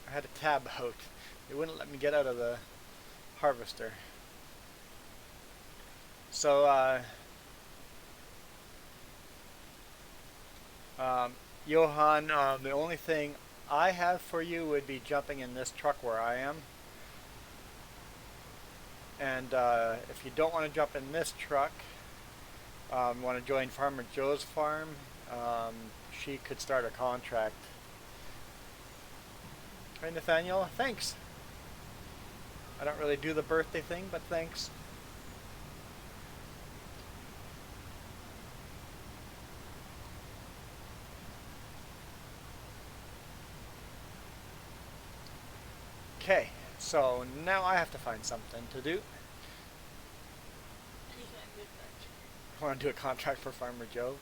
I had a tab out. It wouldn't let me get out of the harvester. So, Johan, the only thing I have for you would be jumping in this truck where I am. And if you don't want to jump in this truck, want to join Farmer Joe's farm, she could start a contract. Hey Nathaniel, thanks. I don't really do the birthday thing, but thanks. Okay, so now I have to find something to do. I want to do a contract for Farmer Joe.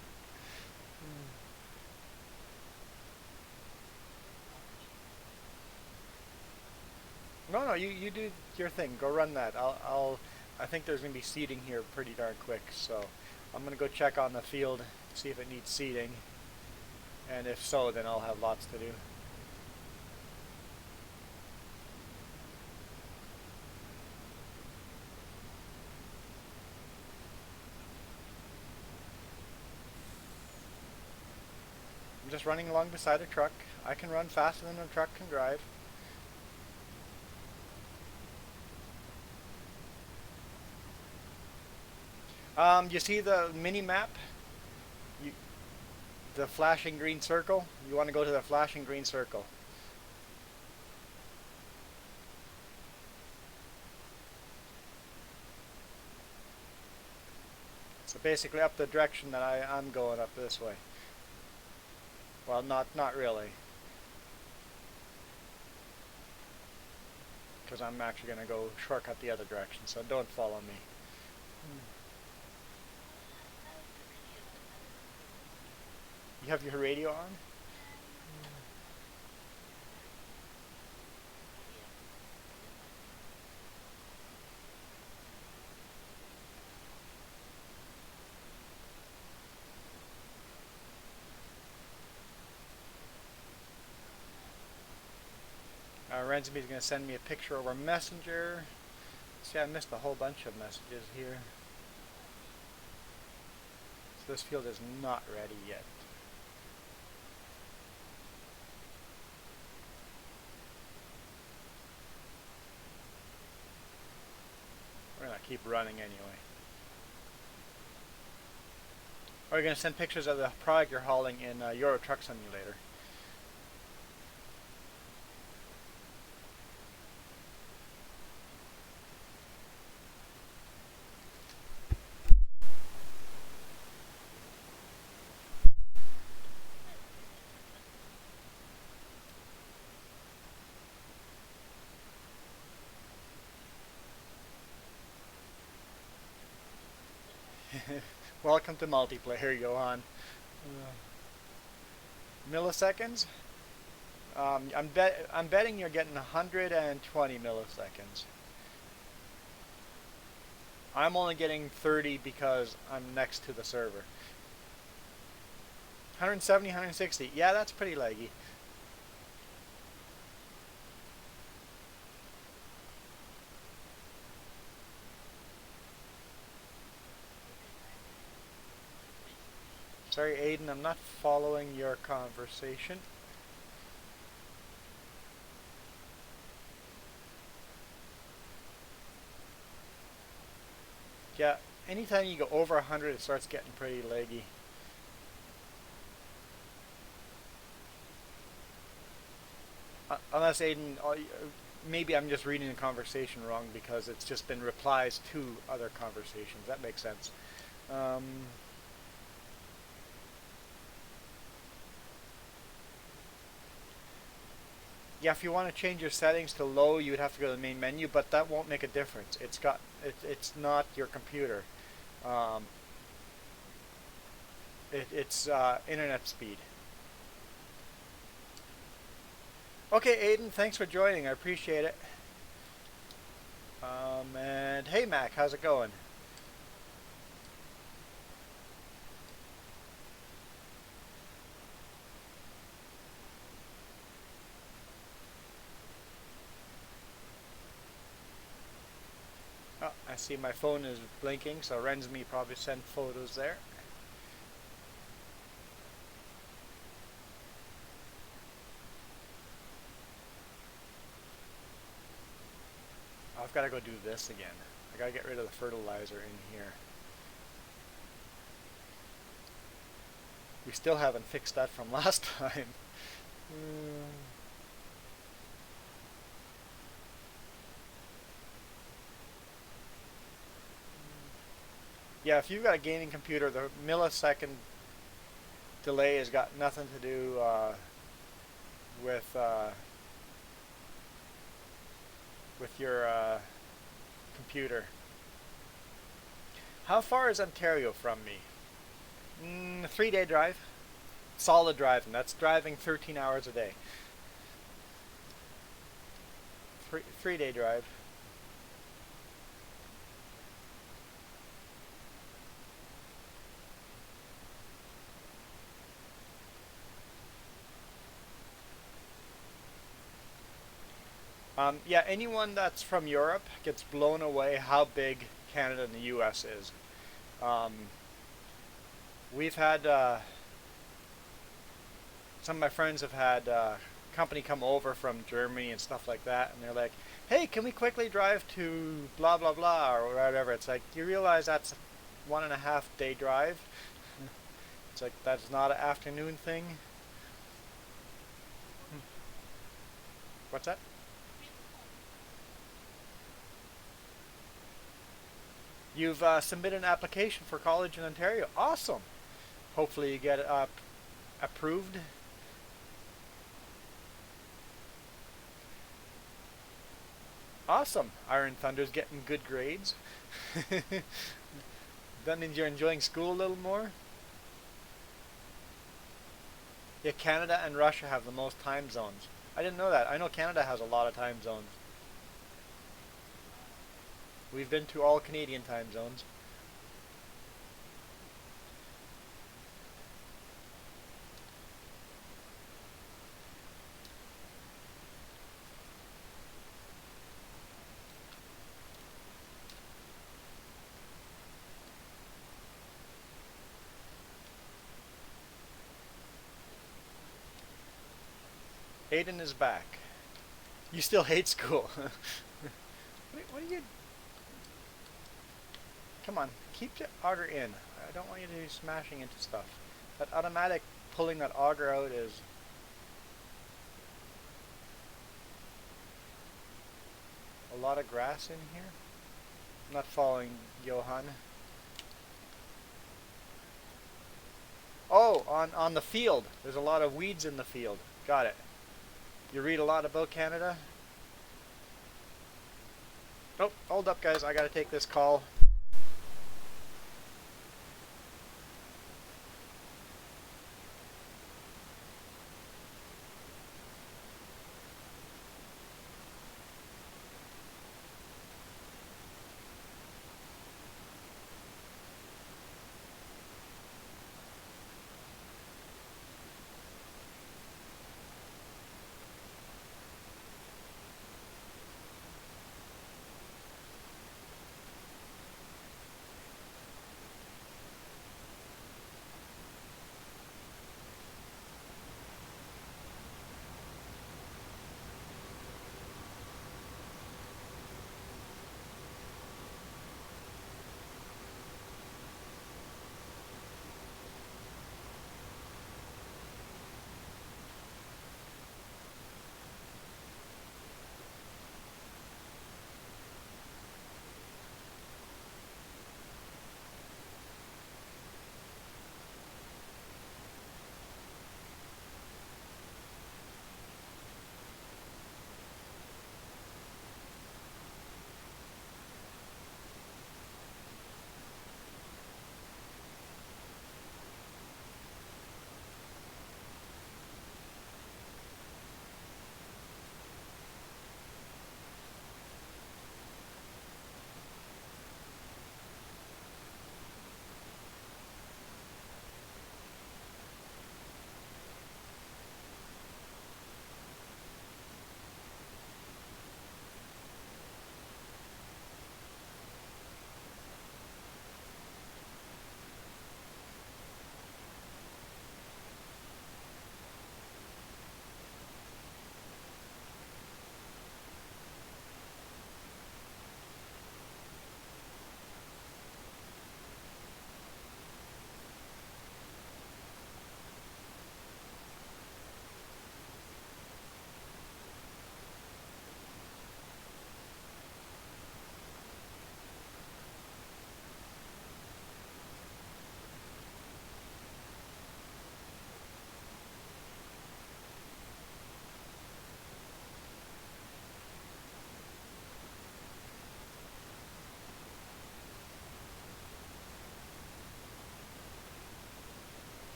No, no, you do your thing. Go run that. I think there's gonna be seeding here pretty darn quick, so I'm gonna go check on the field, see if it needs seeding, and if so, then I'll have lots to do. I'm just running along beside a truck. I can run faster than a truck can drive. You see the mini map? You, the flashing green circle? You want to go to the flashing green circle. So basically up the direction that I'm going, up this way. Well, not really. Because I'm actually going to go shortcut the other direction, so don't follow me. You have your radio on? Rensby's going to send me a picture over Messenger. See, I missed a whole bunch of messages here. So this field is not ready yet. We're going to keep running anyway. Or you're going to send pictures of the product you're hauling in Euro Truck Simulator. Welcome to multiplayer, Johan. Milliseconds? I'm betting you're getting 120 milliseconds. I'm only getting 30 because I'm next to the server. 170, 160. Yeah, that's pretty laggy. Sorry, Aiden, I'm not following your conversation. Yeah, anytime you go over 100, it starts getting pretty laggy. Unless Aiden, maybe I'm just reading the conversation wrong because it's just been replies to other conversations. That makes sense. Yeah, if you want to change your settings to low, you would have to go to the main menu, but that won't make a difference. It's not your computer. It's internet speed. Okay, Aiden, thanks for joining. I appreciate it. And hey, Mac, how's it going? Oh, I see my phone is blinking, so Rensme probably sent photos there. I've got to go do this again. I got to get rid of the fertilizer in here. We still haven't fixed that from last time. Yeah, if you've got a gaming computer, the millisecond delay has got nothing to do with with your computer. How far is Ontario from me? 3-day drive. Solid driving. That's driving 13 hours a day. 3-day drive. Yeah, anyone that's from Europe gets blown away how big Canada and the U.S. is. Um, we've had some of my friends have had company come over from Germany and stuff like that, and they're like, "Hey, can we quickly drive to blah blah blah or whatever?" It's like, you realize that's 1.5 day drive. It's like that's not an afternoon thing. What's that? You've submitted an application for college in Ontario. Awesome. Hopefully you get approved. Awesome. Iron Thunder's getting good grades. That means you're enjoying school a little more. Yeah, Canada and Russia have the most time zones. I didn't know that. I know Canada has a lot of time zones. We've been to all Canadian time zones. Aiden is back. You still hate school. What are you... Come on, keep your auger in. I don't want you to be smashing into stuff. That automatic pulling that auger out is... a lot of grass in here. I'm not following Johan. Oh, on the field. There's a lot of weeds in the field. Got it. You read a lot about Canada? Oh, hold up guys, I gotta take this call.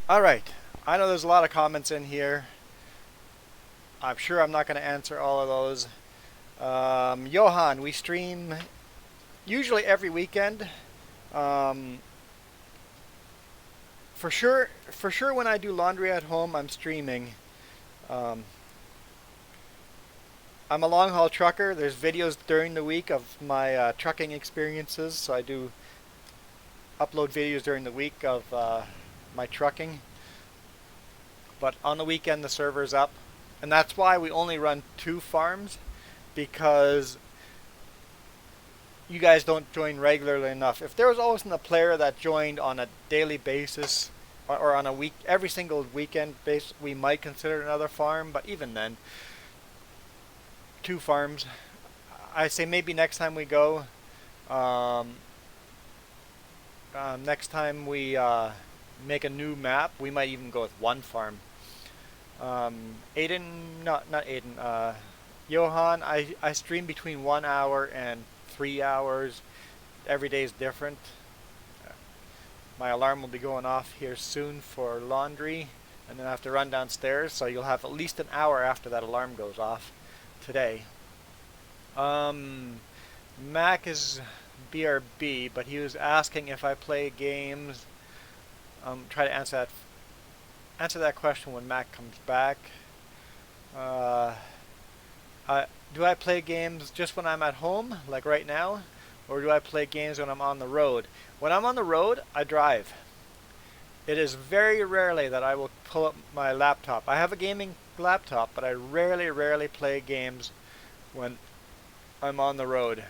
All right. I know there's a lot of comments in here. I'm sure I'm not going to answer all of those. Johan, we stream usually every weekend. Um, for sure, when I do laundry at home, I'm streaming. Um, I'm a long haul trucker. There's videos during the week of my trucking experiences, so I do upload videos during the week of my trucking. But on the weekend, the server's up, and that's why we only run 2 farms, because you guys don't join regularly enough. If there was always a player that joined on a daily basis or on a week, every single weekend base, we might consider another farm. But even then, 2 farms. I say maybe next time we go. Um, Next time we make a new map, we might even go with 1 farm. Aiden, not Aiden. Johan, I stream between 1 hour and 3 hours. Every day is different. My alarm will be going off here soon for laundry, and then I have to run downstairs, so you'll have at least an hour after that alarm goes off today. Mac is BRB, but he was asking if I play games. Try to answer that question when Mac comes back. Do I play games just when I'm at home, like right now, or do I play games when I'm on the road? When I'm on the road, I drive. It is very rarely that I will pull up my laptop. I have a gaming laptop, but I rarely play games when I'm on the road.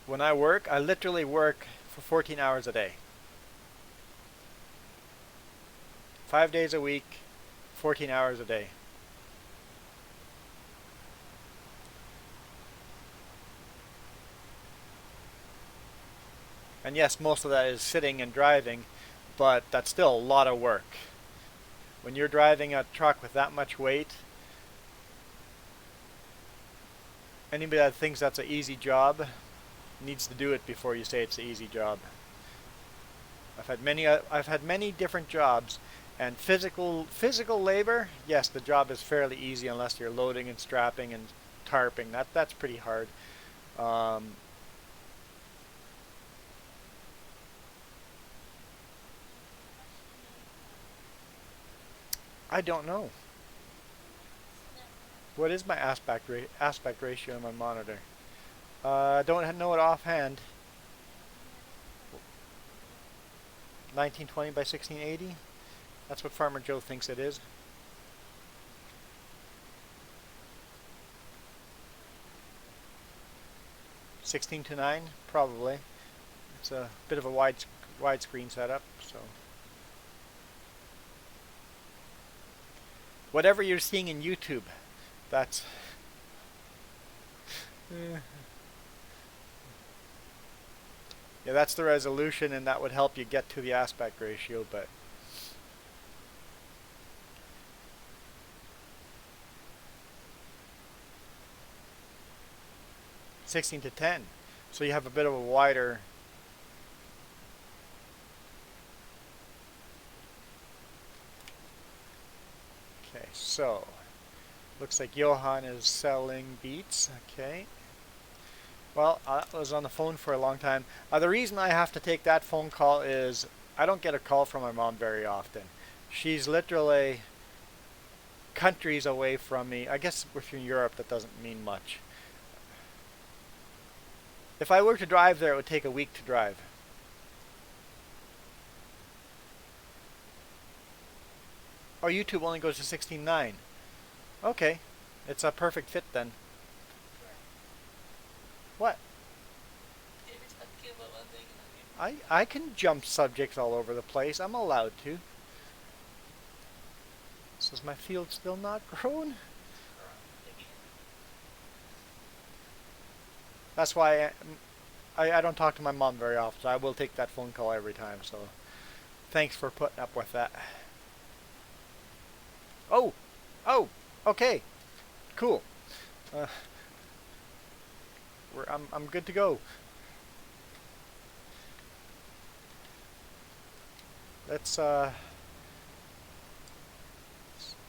When I work, I literally work for 14 hours a day. 5 days a week, 14 hours a day. And yes, most of that is sitting and driving, but that's still a lot of work. When you're driving a truck with that much weight, anybody that thinks that's an easy job needs to do it before you say it's an easy job. I've had many different jobs, and physical labor, yes, the job is fairly easy unless you're loading and strapping and tarping. That's pretty hard. I don't know. What is my aspect ratio on my monitor? I don't know it offhand. 1920 by 1680? That's what Farmer Joe thinks it is. (16:9) probably. It's a bit of a widescreen setup, so. Whatever you're seeing in YouTube, that's. Yeah, that's the resolution, and that would help you get to the aspect ratio, but. (16:10), so you have a bit of a wider. Okay, so looks like Johan is selling beets. Okay. Well, I was on the phone for a long time. The reason I have to take that phone call is I don't get a call from my mom very often. She's literally countries away from me. I guess if you're in Europe, that doesn't mean much. If I were to drive there, it would take a week to drive. Oh, YouTube only goes to 16:9. Okay, it's a perfect fit then. What? I can jump subjects all over the place. I'm allowed to. So is my field still not grown? That's why I don't talk to my mom very often, so I will take that phone call every time, so thanks for putting up with that. Oh! Oh! Okay. Cool. I'm good to go. let's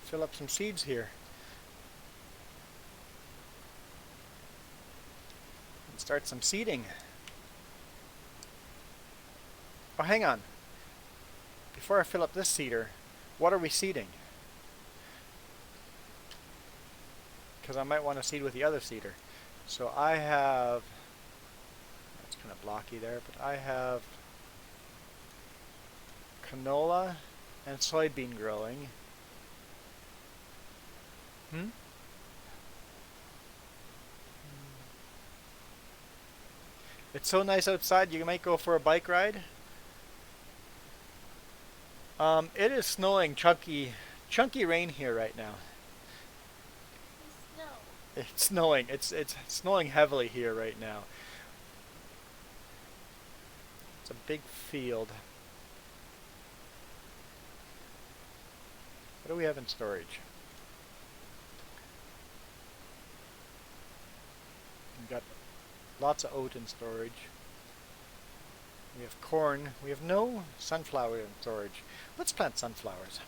fill up some seeds here and start some seeding. Oh, hang on. Before I fill up this seeder, what are we seeding? Because I might want to seed with the other seeder. So I have, that's kind of blocky there, but I have canola and soybean growing. It's so nice outside, you might go for a bike ride. It is snowing chunky rain here right now. Snow. It's snowing. It's snowing heavily here right now. It's a big field. What do we have in storage? We've got lots of oat in storage. We have corn. We have no sunflower in storage. Let's plant sunflowers.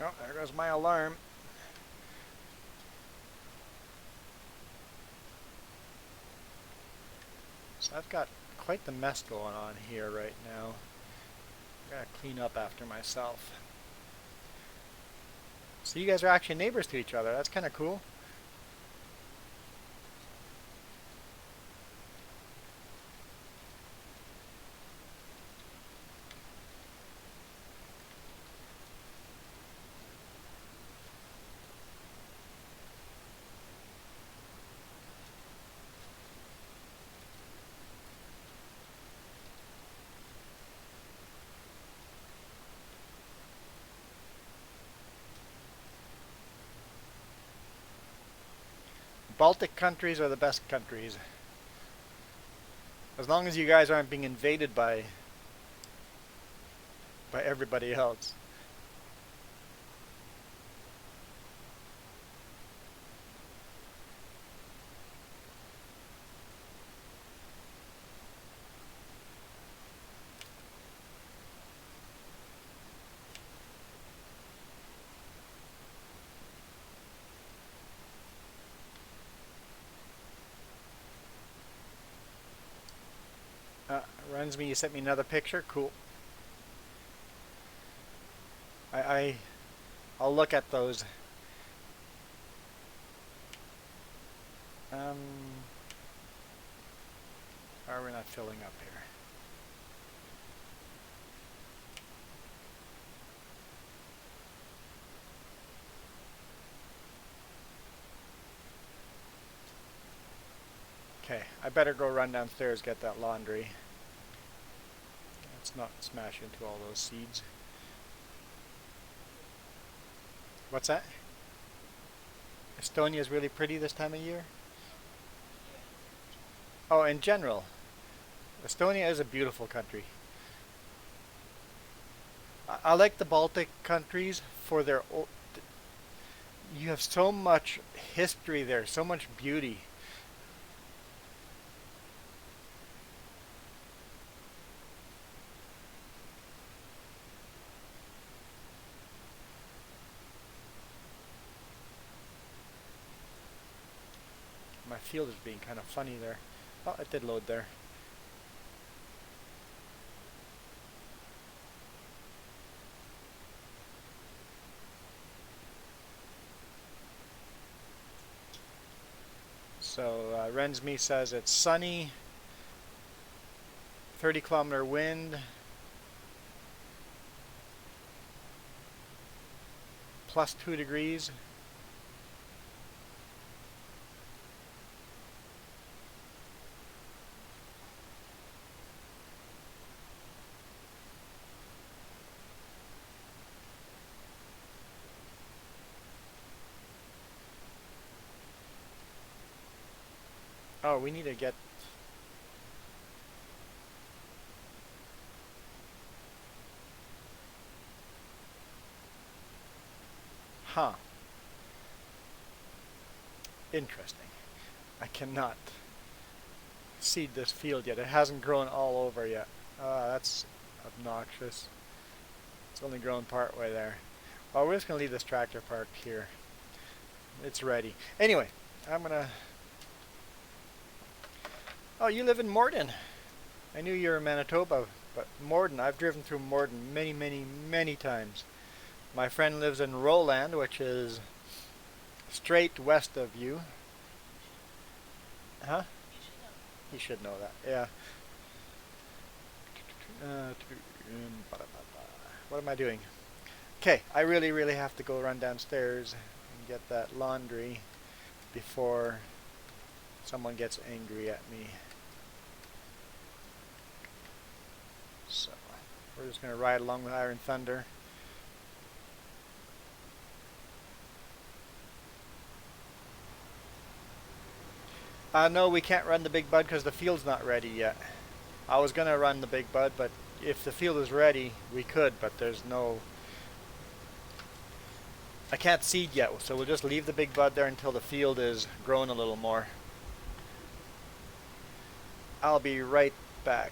Oh, there goes my alarm. So I've got quite the mess going on here right now. I gotta clean up after myself. So you guys are actually neighbors to each other. That's kind of cool. Baltic countries are the best countries. As long as you guys aren't being invaded by everybody else. Runs me, you sent me another picture? Cool. I'll look at those. How are we not filling up here? Okay, I better go run downstairs, get that laundry. Let's not smash into all those seeds. What's that? Estonia is really pretty this time of year? Oh, in general. Estonia is a beautiful country. I like the Baltic countries for their... You have so much history there, so much beauty. My field is being kind of funny there. Oh, it did load there. So Rensme says it's sunny, 30-kilometer wind. plus 2 degrees. Oh, we need to get... Huh. Interesting. I cannot seed this field yet. It hasn't grown all over yet. That's obnoxious. It's only grown part way there. Well, we're just going to leave this tractor parked here. It's ready. Anyway, I'm going to... Oh, you live in Morden. I knew you were in Manitoba, but Morden, I've driven through Morden many, many, many times. My friend lives in Roland, which is straight west of you. Huh? You should know that, yeah. What am I doing? Okay, I really, really have to go run downstairs and get that laundry before someone gets angry at me. So, we're just going to ride along with Iron Thunder. No, we can't run the Big Bud because the field's not ready yet. I was going to run the Big Bud, but if the field is ready, we could, but there's no... I can't seed yet, so we'll just leave the Big Bud there until the field is grown a little more. I'll be right back.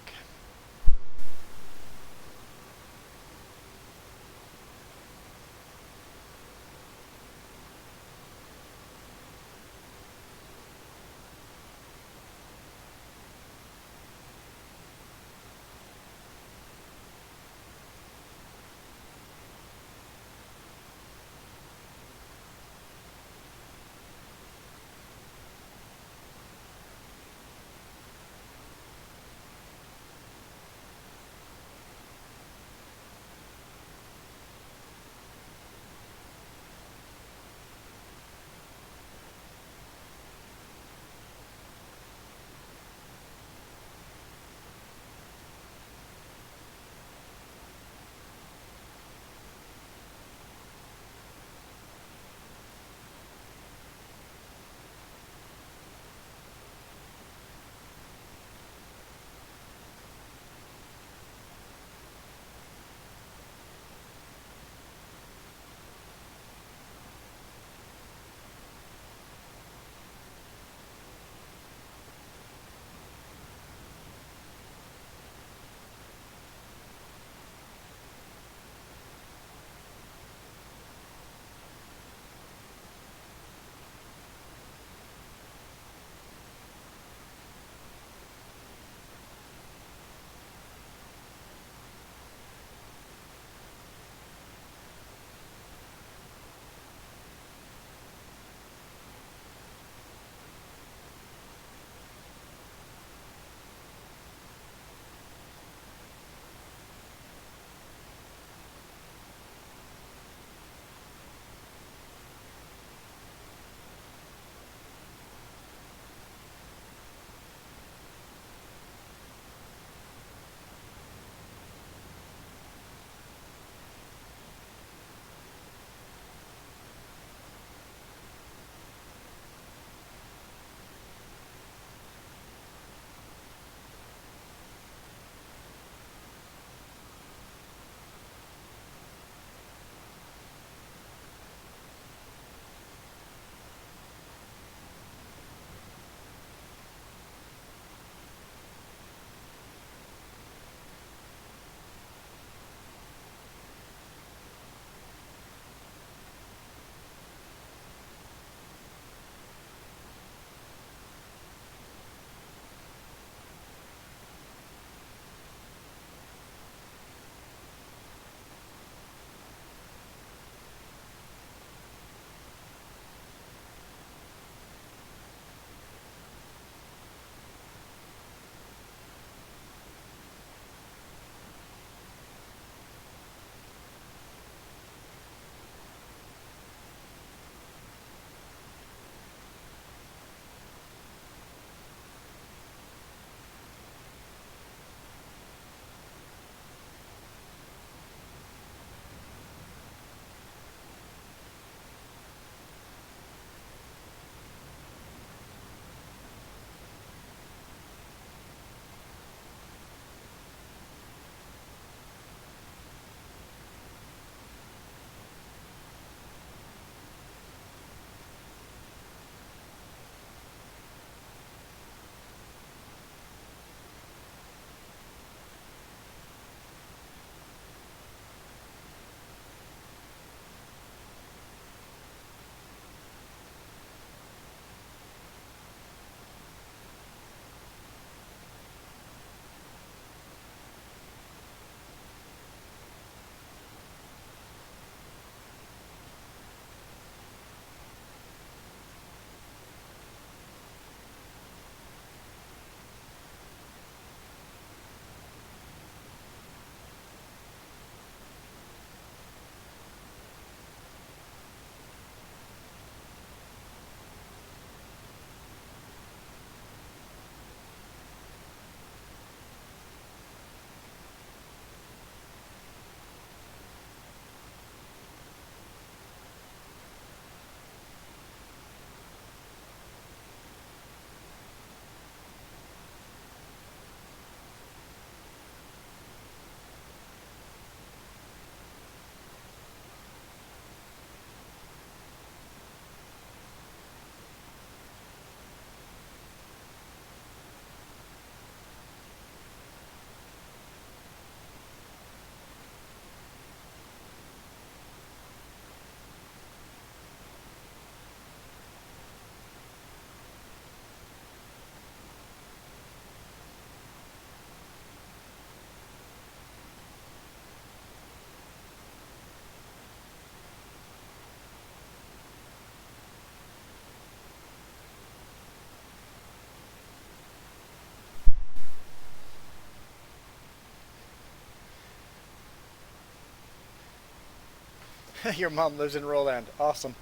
Your mom lives in Roland. Awesome.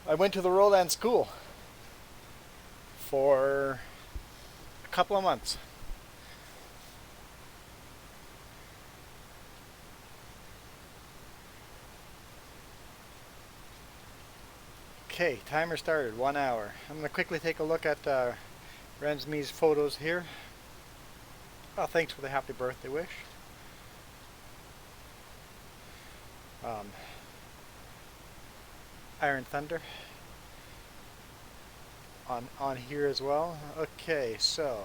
I went to the Roland school for a couple of months. Okay, timer started, 1 hour. I'm going to quickly take a look at Rensme's photos here. Oh, thanks for the happy birthday wish. Iron Thunder on here as well. Okay, so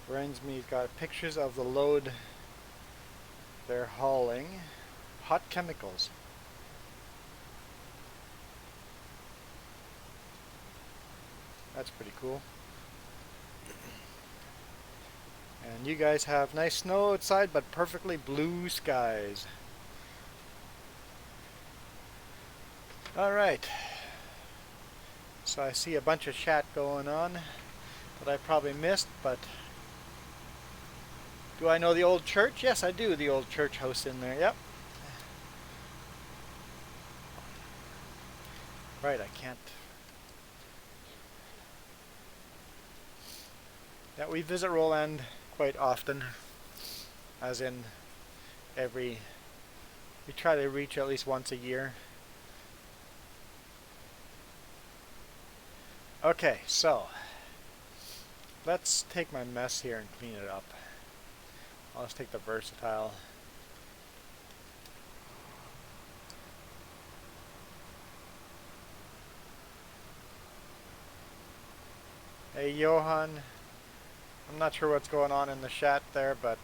Rensme's got pictures of the load they're hauling. Hot chemicals. That's pretty cool. And you guys have nice snow outside, but perfectly blue skies. Alright. So I see a bunch of chat going on that I probably missed, but do I know the old church? Yes, I do. The old church house in there. Yep. Right, I can't. Yeah, we visit Roland quite often, as in we try to reach at least once a year. Okay, so let's take my mess here and clean it up. I'll just take the versatile. Hey Johan, I'm not sure what's going on in the chat there, but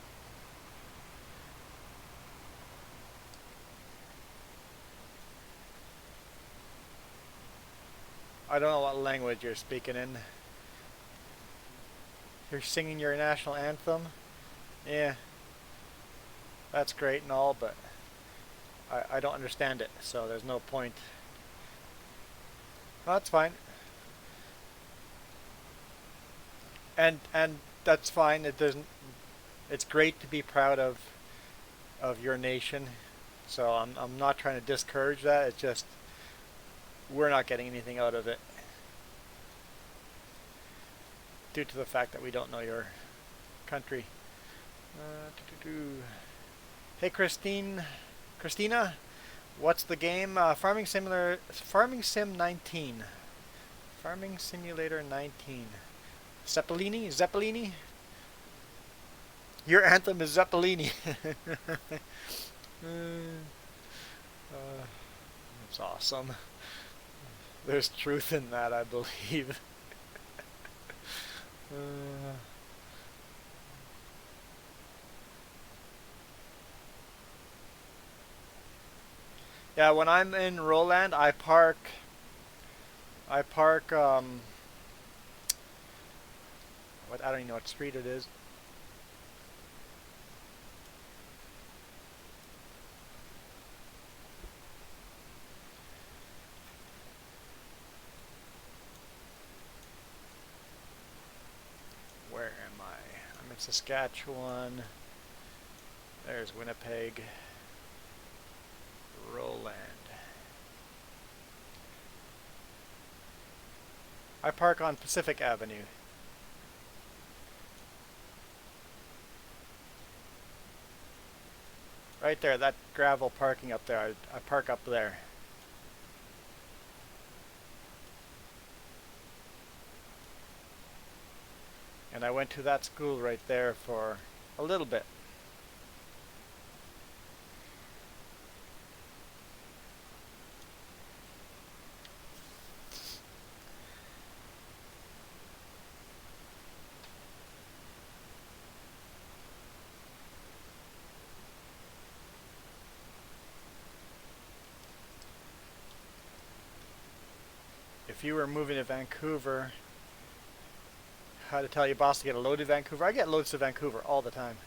I don't know what language you're speaking in. You're singing your national anthem? Yeah, that's great and all, but I don't understand it, so there's no point. Well, that's fine. And that's fine. It doesn't. It's great to be proud of your nation. So I'm not trying to discourage that. It's just we're not getting anything out of it due to the fact that we don't know your country. Hey Christina, what's the game? Farming Sim 19. Farming Simulator 19. Zeppelini? Your anthem is Zeppelini. That's awesome. There's truth in that, I believe. Yeah, when I'm in Roland, I park I don't even know what street it is. Where am I? I'm in Saskatchewan. There's Winnipeg. Roland. I park on Pacific Avenue. Right there, that gravel parking up there. I park up there. And I went to that school right there for a little bit. If you were moving to Vancouver, how to tell your boss to get a load to Vancouver? I get loads to Vancouver all the time.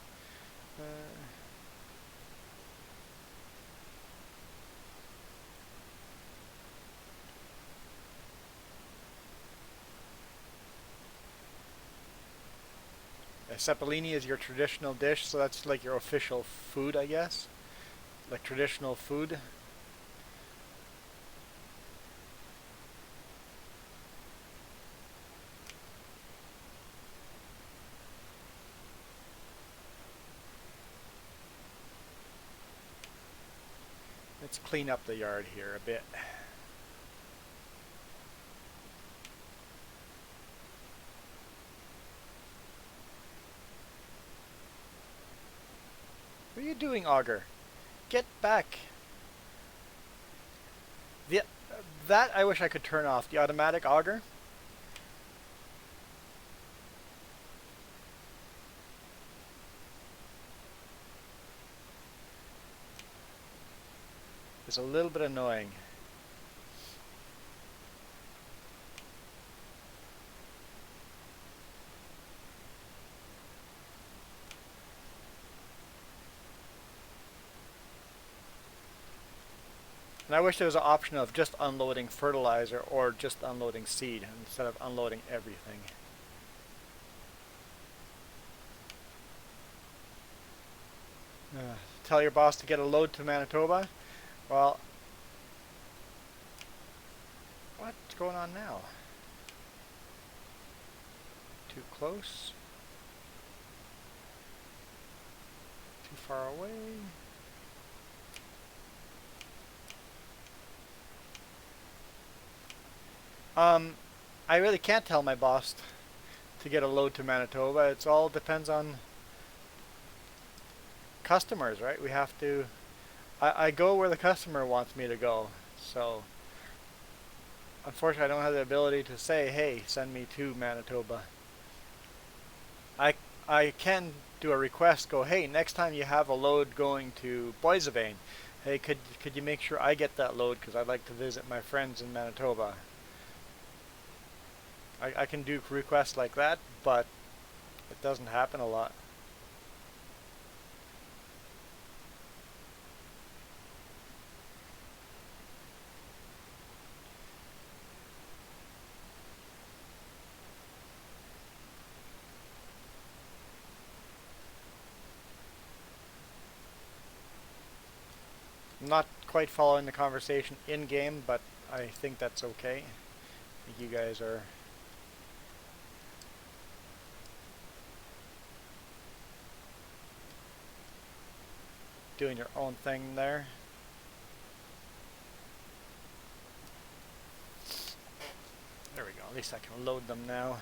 Cepelini is your traditional dish, so that's like your official food, I guess. like traditional food. Let's clean up the yard here a bit. What are you doing, Auger? Get back. The, that I wish I could turn off. The automatic auger. Is a little bit annoying. And I wish there was an option of just unloading fertilizer or just unloading seed instead of unloading everything. Tell your boss to get a load to Manitoba? Well, what's going on now? Too close? Too far away? I really can't tell my boss to get a load to Manitoba. It all depends on customers, right? We have to... I go where the customer wants me to go. So, unfortunately, I don't have the ability to say, hey, send me to Manitoba. I can do a request, go, hey, next time you have a load going to Boissevain, hey, could you make sure I get that load because I'd like to visit my friends in Manitoba. I can do requests like that, but it doesn't happen a lot. I'm not quite following the conversation in-game, but I think that's okay. I think you guys are doing your own thing there. There we go. At least I can load them now.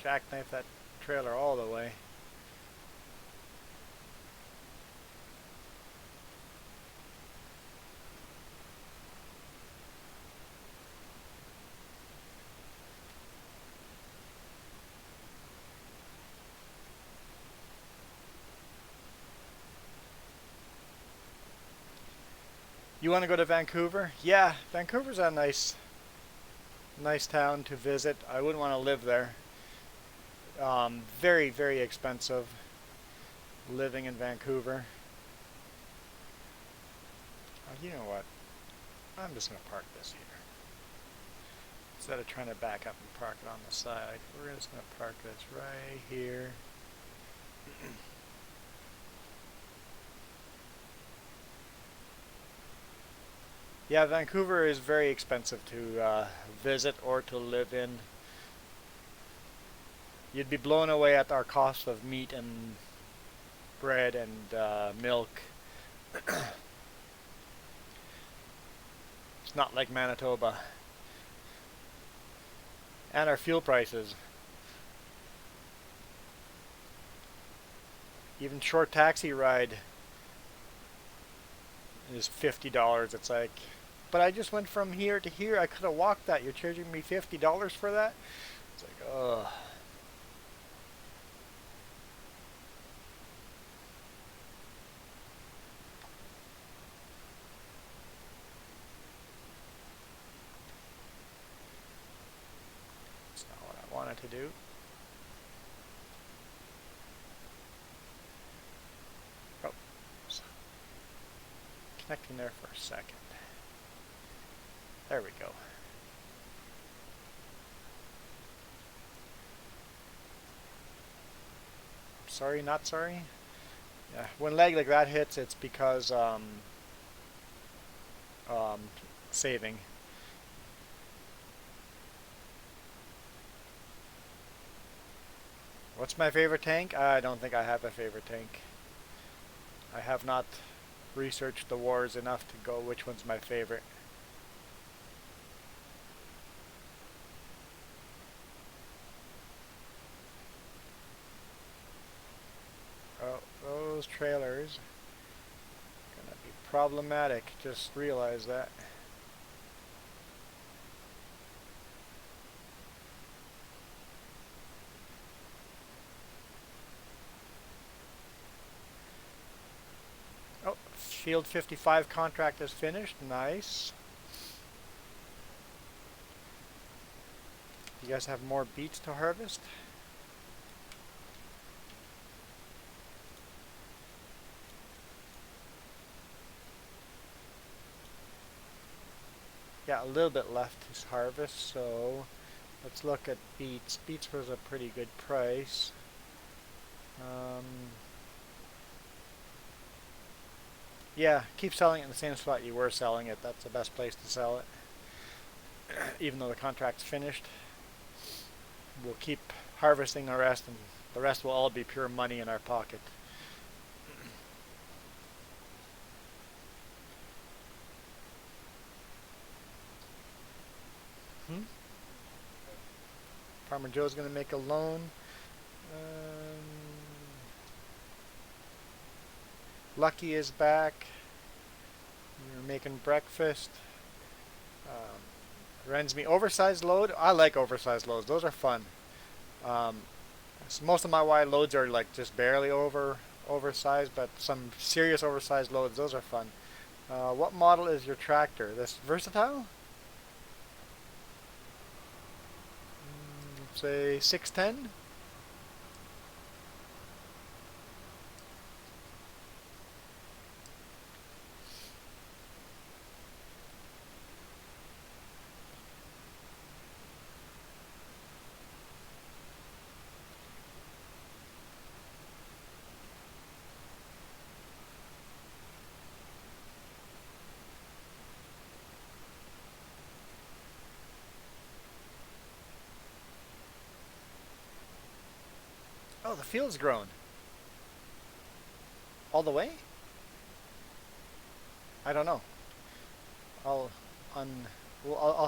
Jackknife that trailer all the way. You want to go to Vancouver? Yeah, Vancouver's a nice town to visit. I wouldn't want to live there. Very, very expensive living in Vancouver. You know what? I'm just going to park this here. Instead of trying to back up and park it on the side, we're just going to park this right here. Yeah, Vancouver is very expensive to visit or to live in. You'd be blown away at our cost of meat and bread and milk. It's not like Manitoba. And our fuel prices. Even short taxi ride is $50. It's like, but I just went from here to here. I could have walked that. You're charging me $50 for that? It's like, ugh. to do. Oh, connecting there for a second. There we go. Sorry, not sorry. Yeah, when lag like that hits, it's because saving. What's my favorite tank? I don't think I have a favorite tank. I have not researched the wars enough to go which one's my favorite. Oh, those trailers gonna be problematic. Just realize that. Oh, Field 55 contract is finished. Nice. You guys have more beets to harvest? Yeah, a little bit left to harvest, so let's look at beets. Beets was a pretty good price. Yeah, keep selling it in the same spot you were selling it. That's the best place to sell it. Even though the contract's finished, we'll keep harvesting the rest, and the rest will all be pure money in our pocket. Farmer Joe's going to make a loan. Lucky is back. We're making breakfast. Rensme oversized load. I like oversized loads. Those are fun. So most of my wide loads are like just barely oversized, but some serious oversized loads, those are fun. What model is your tractor? This versatile? Say 610. Oh, the field's grown. All the way? I don't know. I'll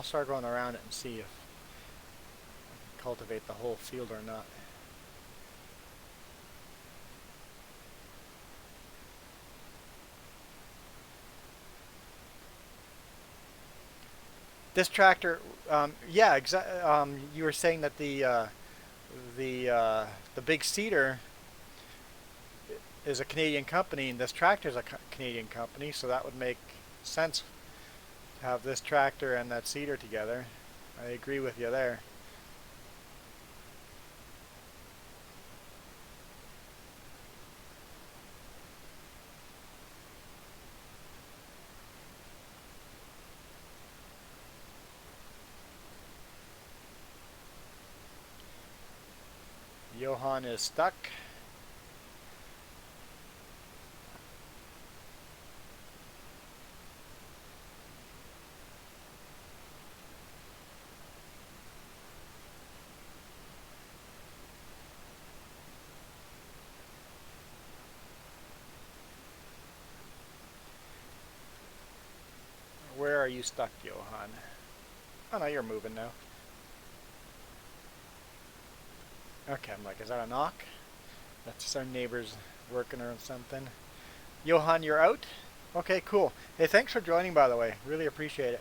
start going around it and see if I can cultivate the whole field or not. This tractor, yeah, you were saying that the big seeder is a Canadian company, and this tractor is a Canadian company, so that would make sense to have this tractor and that seeder together. I agree with you there. Johan is stuck. Where are you stuck, Johan? Oh no, you're moving now. Okay, I'm like, is that a knock? That's just our neighbors working or something. Johan, you're out? Okay, cool. Hey, thanks for joining, by the way. Really appreciate it.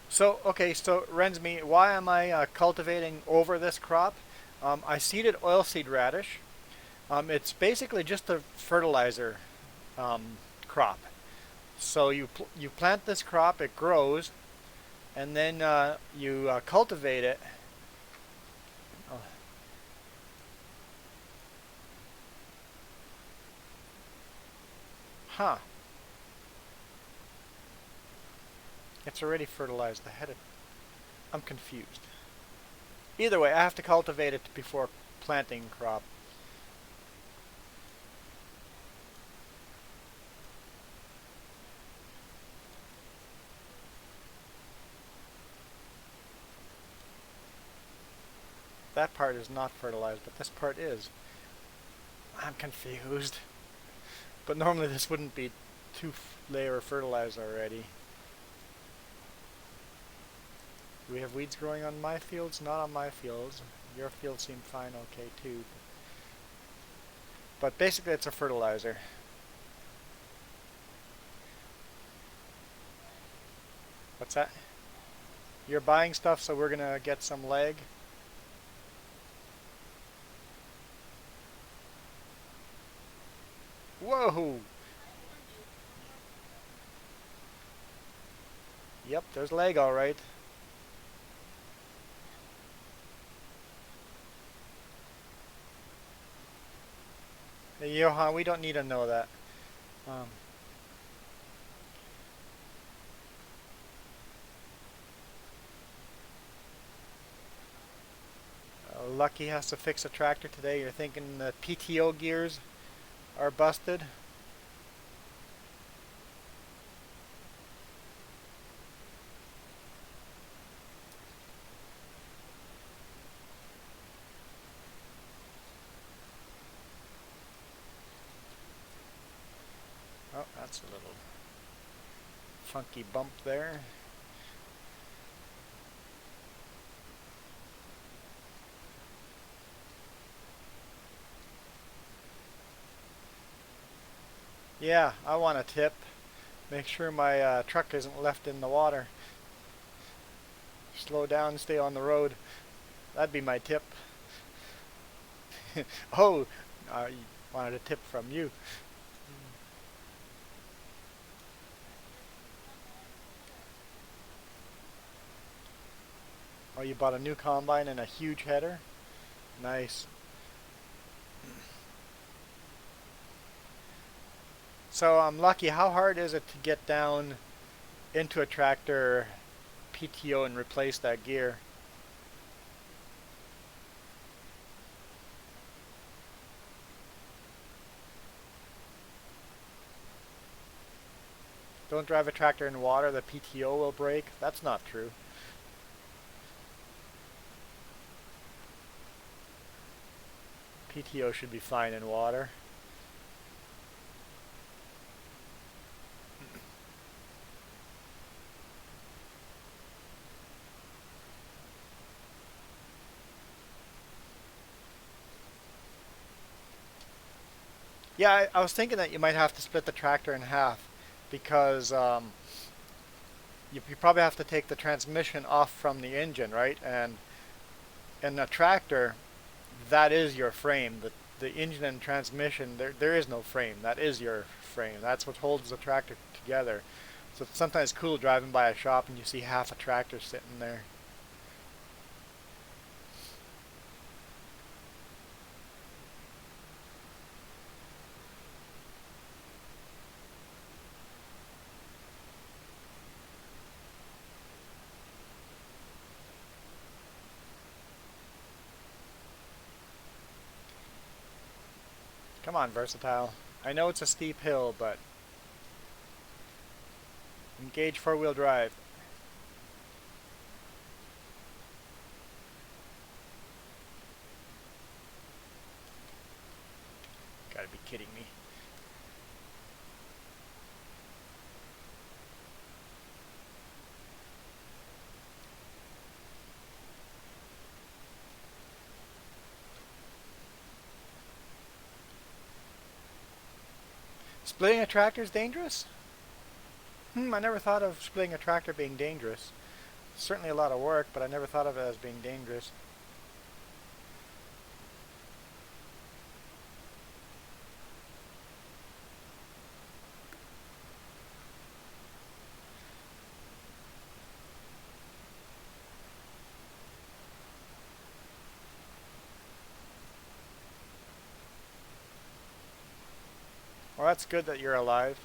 So, okay, so Rensme, why am I cultivating over this crop? I seeded oilseed radish. It's basically just a fertilizer crop. So you plant this crop, it grows, and then you cultivate it. Oh, huh. It's already fertilized ahead of. I'm confused. Either way, I have to cultivate it before planting crop. That part is not fertilized, but this part is. I'm confused. But normally this wouldn't be two-layer fertilized already. Do we have weeds growing on my fields? Not on my fields. Your fields seem fine, okay too. But basically it's a fertilizer. What's that? You're buying stuff, so we're gonna get some leg. Whoa! Yep, there's leg all right. Hey, Johan, we don't need to know that. Um, Lucky has to fix a tractor today. You're thinking the PTO gears are busted? Oh, that's a little funky bump there. Yeah, I want a tip. Make sure my truck isn't left in the water. Slow down, stay on the road. That'd be my tip. Oh, I wanted a tip from you. Oh, you bought a new combine and a huge header? Nice. So I'm lucky. How hard is it to get down into a tractor PTO and replace that gear? Don't drive a tractor in water, the PTO will break. That's not true. PTO should be fine in water. Yeah, I was thinking that you might have to split the tractor in half because you probably have to take the transmission off from the engine, right? And in a tractor, that is your frame. The engine and transmission, there is no frame. That is your frame. That's what holds the tractor together. So it's sometimes cool driving by a shop and you see half a tractor sitting there. Come on, Versatile. I know it's a steep hill, but engage four-wheel drive. Gotta be kidding me. Splitting a tractor is dangerous? I never thought of splitting a tractor being dangerous. Certainly a lot of work, but I never thought of it as being dangerous. Well, that's good that you're alive.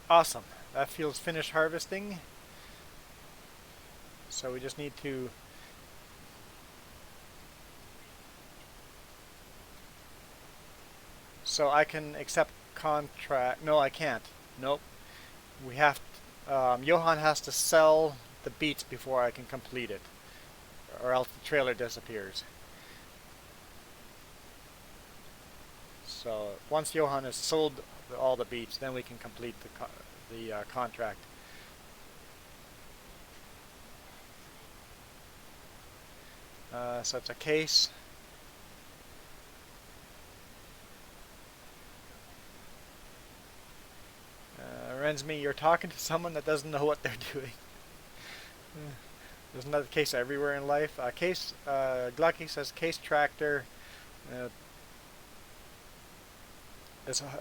Awesome. That field's finished harvesting. So we just need to... So I can accept contract... No, I can't. Nope. We have... Johan has to sell the beets before I can complete it. Or else the trailer disappears. So once Johan has sold all the beets, then we can complete the contract. So it's a case. Rensme, you're talking to someone that doesn't know what they're doing. There's another case everywhere in life. Glucky says case tractor.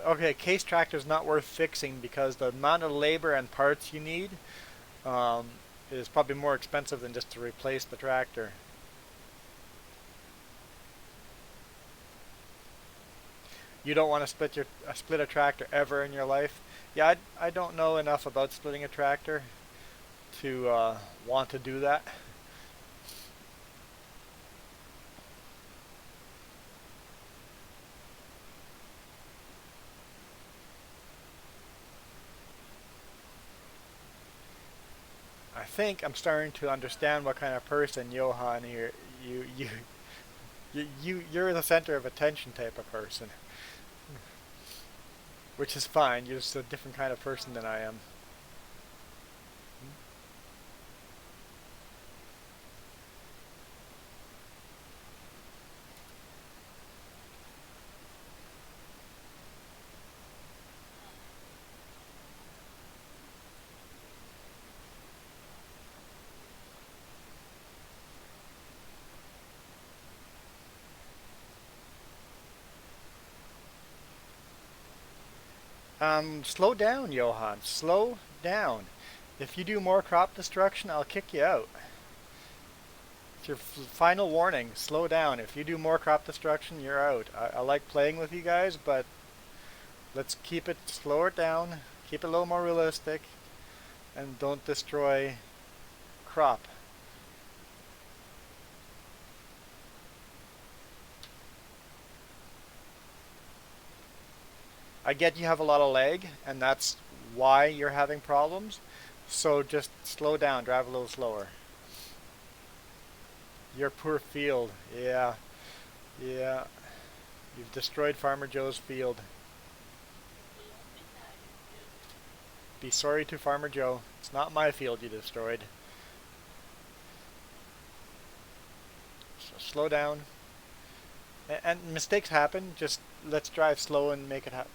Okay, case tractor is not worth fixing because the amount of labor and parts you need is probably more expensive than just to replace the tractor. You don't want to split a tractor ever in your life. Yeah, I don't know enough about splitting a tractor to want to do that. I think I'm starting to understand what kind of person Johan here. You're the center of attention type of person, which is fine. You're just a different kind of person than I am. Slow down, Johan. Slow down. If you do more crop destruction, I'll kick you out. It's your final warning. Slow down. If you do more crop destruction, you're out. I like playing with you guys, but let's keep it, slow it down, keep it a little more realistic, and don't destroy crop. I get you have a lot of lag, and that's why you're having problems. So just slow down, drive a little slower. Your poor field. Yeah. Yeah. You've destroyed Farmer Joe's field. Be sorry to Farmer Joe. It's not my field you destroyed. So slow down. And mistakes happen. Just let's drive slow and make it happen.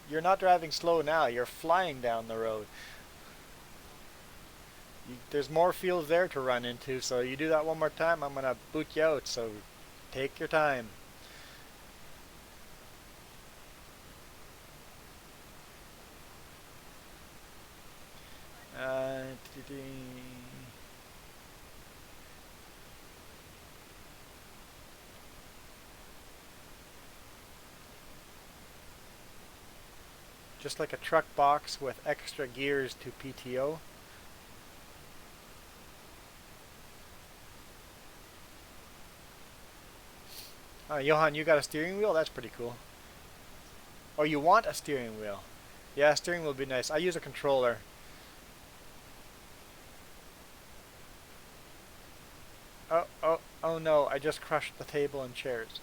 You're not driving slow now. You're flying down the road. There's more fields there to run into, so you do that one more time, I'm going to boot you out, so take your time. Just like a truck box with extra gears to PTO. Johan, you got a steering wheel? That's pretty cool. Oh, you want a steering wheel? Yeah, steering wheel would be nice. I use a controller. Oh no, I just crushed the table and chairs.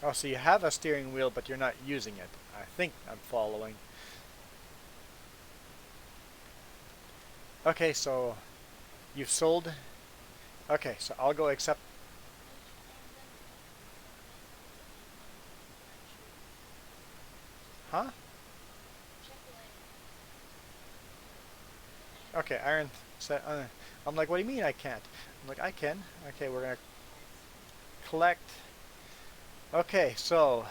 Oh, so you have a steering wheel, but you're not using it. I think I'm following. Okay, so you've sold. Okay, so I'll go accept. Huh? Okay, iron. I'm like, what do you mean I can't? I'm like, I can. Okay, we're gonna collect. Okay, so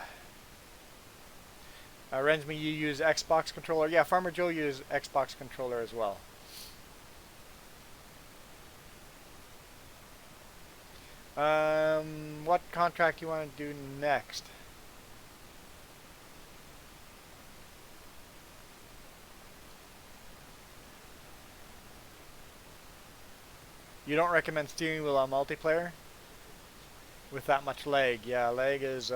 Rensme, you use Xbox controller. Yeah, Farmer Joe uses Xbox controller as well. What contract you want to do next? You don't recommend steering wheel on multiplayer? With that much lag. Yeah, lag is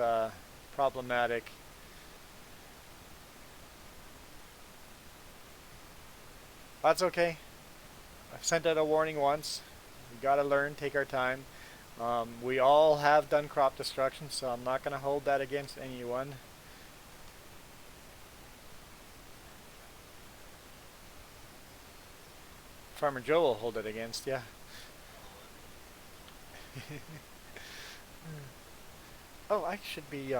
problematic. That's okay. I've sent out a warning once. We gotta learn, take our time. We all have done crop destruction, so I'm not gonna hold that against anyone. Farmer Joe will hold it against you. Oh, I should be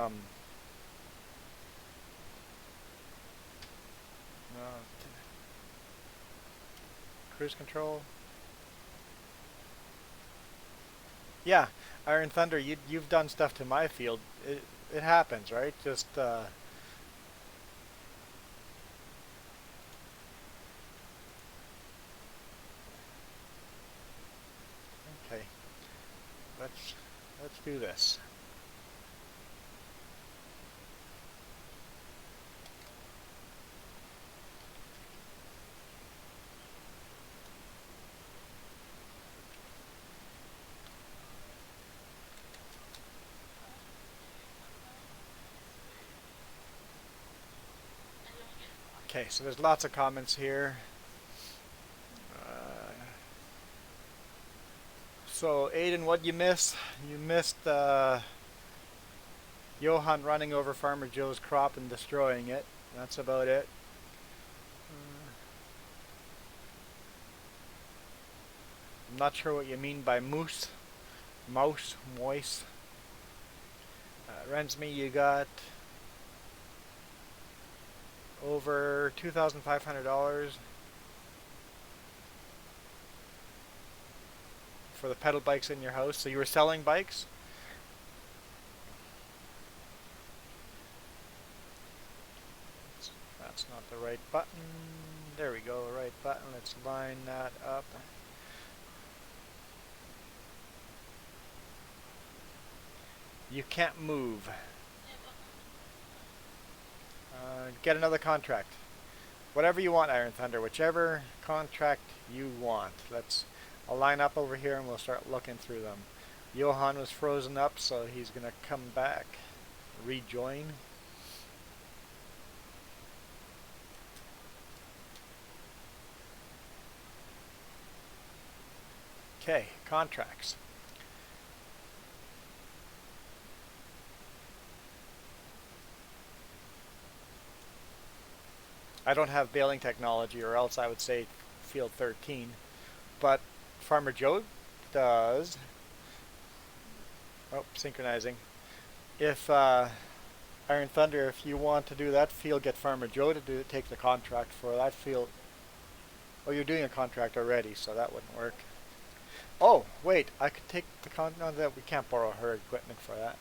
cruise control. Yeah, Iron Thunder, you've done stuff to my field. It happens, right? Just okay. Let's do this. Okay, so there's lots of comments here. So Aiden, what you miss? You missed Johan running over Farmer Joe's crop and destroying it. That's about it. I'm not sure what you mean by moose. Mouse, moise. Rensme, you got over $2,500 for the pedal bikes in your house. So you were selling bikes? That's not the right button. There we go, right button. Let's line that up. You can't move. Get another contract. Whatever you want, Iron Thunder. Whichever contract you want. I'll line up over here and we'll start looking through them. Johan was frozen up, so he's going to come back. Rejoin. Okay, contracts. I don't have baling technology, or else I would say field 13. But Farmer Joe does. Oh, synchronizing. If Iron Thunder, if you want to do that field, get Farmer Joe to take the contract for that field. Oh, you're doing a contract already, so that wouldn't work. Oh, wait, I could take the no, that we can't borrow her equipment for that.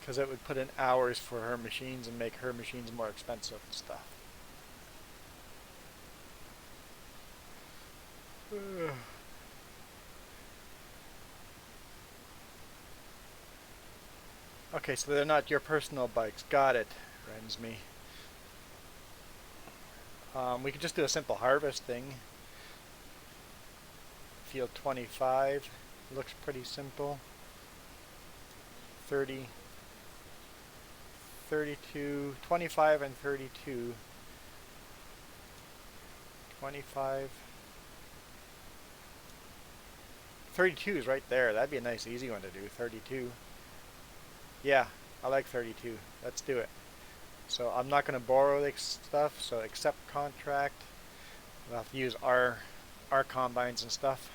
Because it would put in hours for her machines and make her machines more expensive and stuff. Okay, so they're not your personal bikes. Got it, Rensme. We could just do a simple harvest thing. Field 25 looks pretty simple. 30, 32, 25 and 32. 25. 32 is right there. That'd be a nice easy one to do. 32. Yeah, I like 32. Let's do it. So I'm not going to borrow this stuff, so accept contract. We'll have to use our combines and stuff.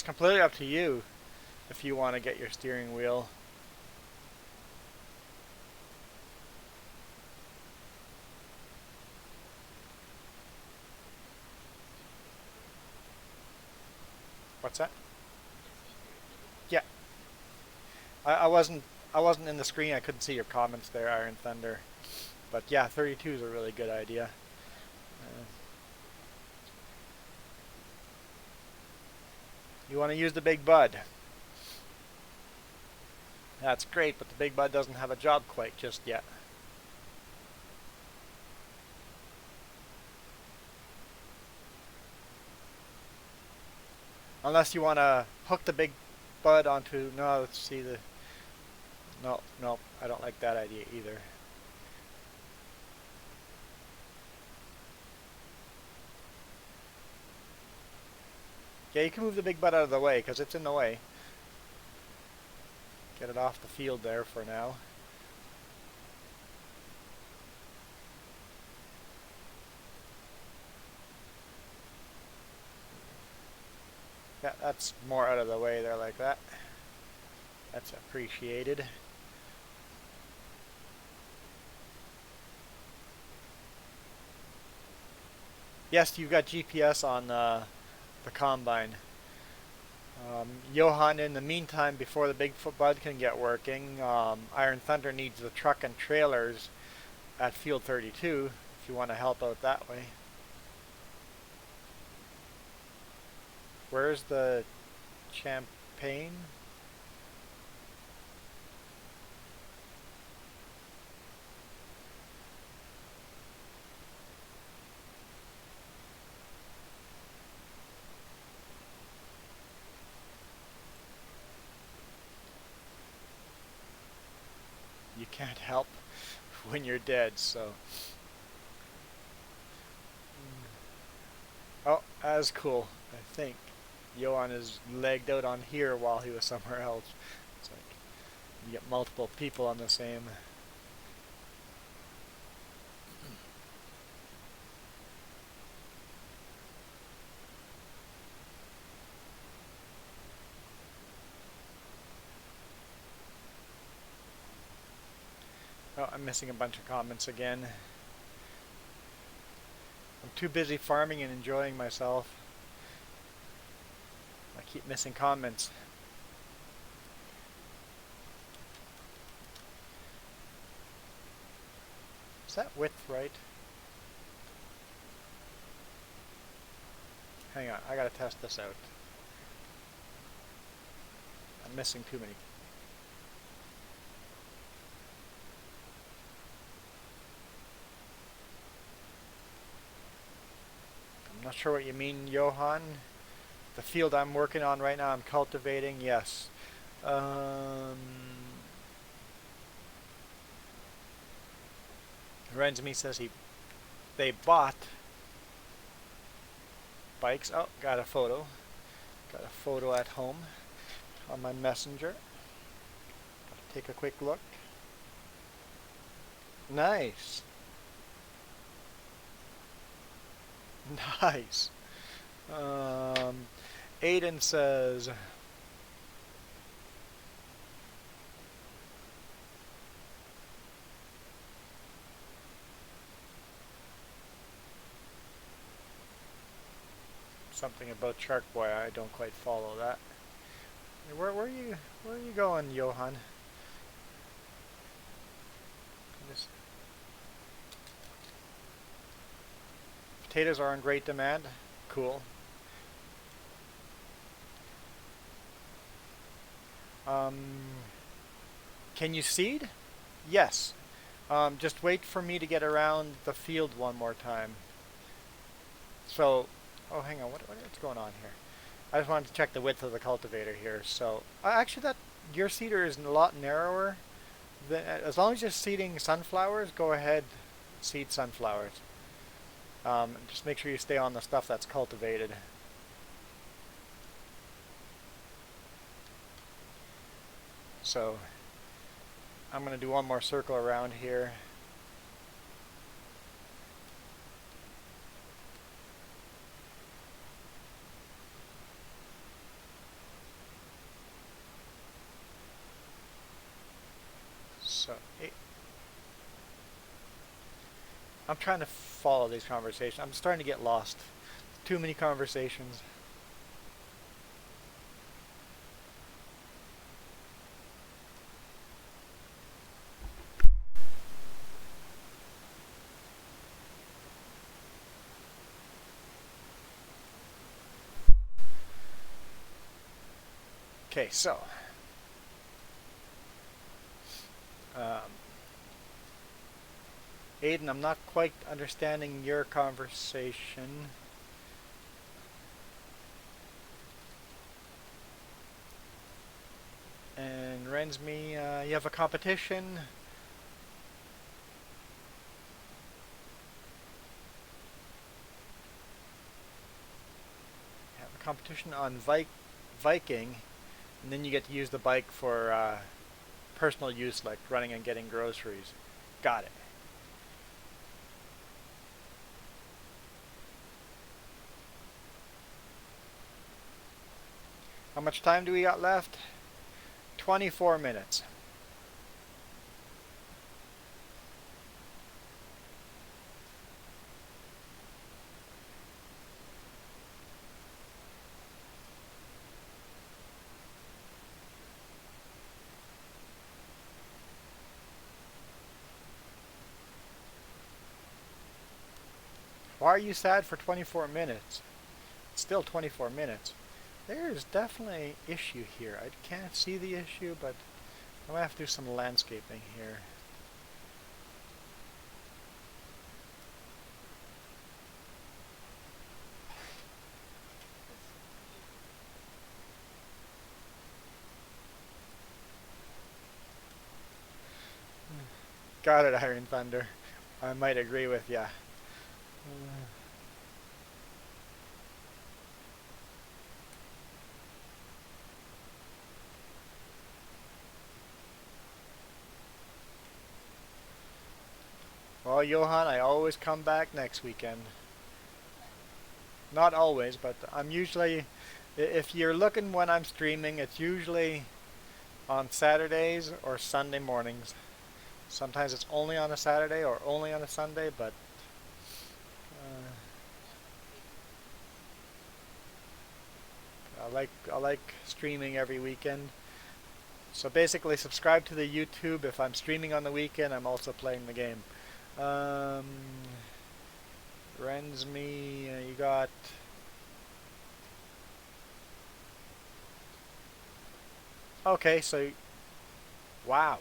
It's completely up to you if you want to get your steering wheel. What's that? Yeah, I wasn't in the screen. I couldn't see your comments there, Iron Thunder. But yeah, 32 is a really good idea. You want to use the big bud. That's great, but the big bud doesn't have a job quite just yet. Unless you want to hook the big bud onto, no, let's see the, no, I don't like that idea either. Yeah, you can move the big bud out of the way because it's in the way. Get it off the field there for now. Yeah, that's more out of the way there like that. That's appreciated. Yes, you've got GPS on the combine. Johan, in the meantime, before the Bigfoot Bud can get working, Iron Thunder needs the truck and trailers at Field 32 if you want to help out that way. Where's the champagne? You can't help when you're dead, so. Oh, that's cool. I think Johan is legged out on here while he was somewhere else. It's like you get multiple people on the same. Oh, I'm missing a bunch of comments again. I'm too busy farming and enjoying myself. I keep missing comments. Is that width right? Hang on, I gotta test this out. I'm missing too many. I'm not sure what you mean, Johan. The field I'm working on right now, I'm cultivating, yes. Renzmi says they bought bikes. Oh, got a photo. Got a photo at home on my messenger. Take a quick look. Nice. Nice. Aiden says, something about Shark Boy. I don't quite follow that. Where are you going, Johan? Potatoes are in great demand. Cool. Can you seed? Yes. Just wait for me to get around the field one more time. So, oh, hang on. What's going on here? I just wanted to check the width of the cultivator here. So, actually, your seeder is a lot narrower. As long as you're seeding sunflowers, go ahead, seed sunflowers. Just make sure you stay on the stuff that's cultivated. So, I'm going to do one more circle around here. I'm trying to follow these conversations. I'm starting to get lost. Too many conversations. Okay, so um, Aiden, I'm not quite understanding your conversation. And Rensme, you have a competition. You have a competition on Viking, and then you get to use the bike for personal use, like running and getting groceries. Got it. How much time do we got left? 24 minutes. Why are you sad for 24 minutes? It's still 24 minutes. There's definitely an issue here. I can't see the issue, but I'm going to have to do some landscaping here. Got it, Iron Thunder. I might agree with ya. Well, Johan, I always come back next weekend. Not always, but I'm usually, if you're looking when I'm streaming, it's usually on Saturdays or Sunday mornings. Sometimes it's only on a Saturday or only on a Sunday, but I like streaming every weekend. So basically, subscribe to the YouTube. If I'm streaming on the weekend, I'm also playing the game. Rensme, you got. Okay, so wow,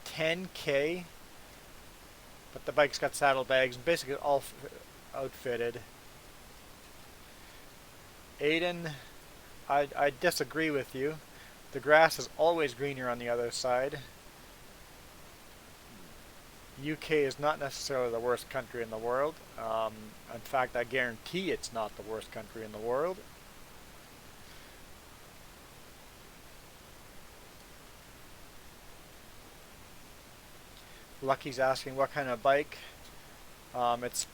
10K, but the bike's got saddlebags, basically all outfitted. Aiden, I disagree with you. The grass is always greener on the other side. UK is not necessarily the worst country in the world. In fact, I guarantee it's not the worst country in the world. Lucky's asking what kind of bike. It's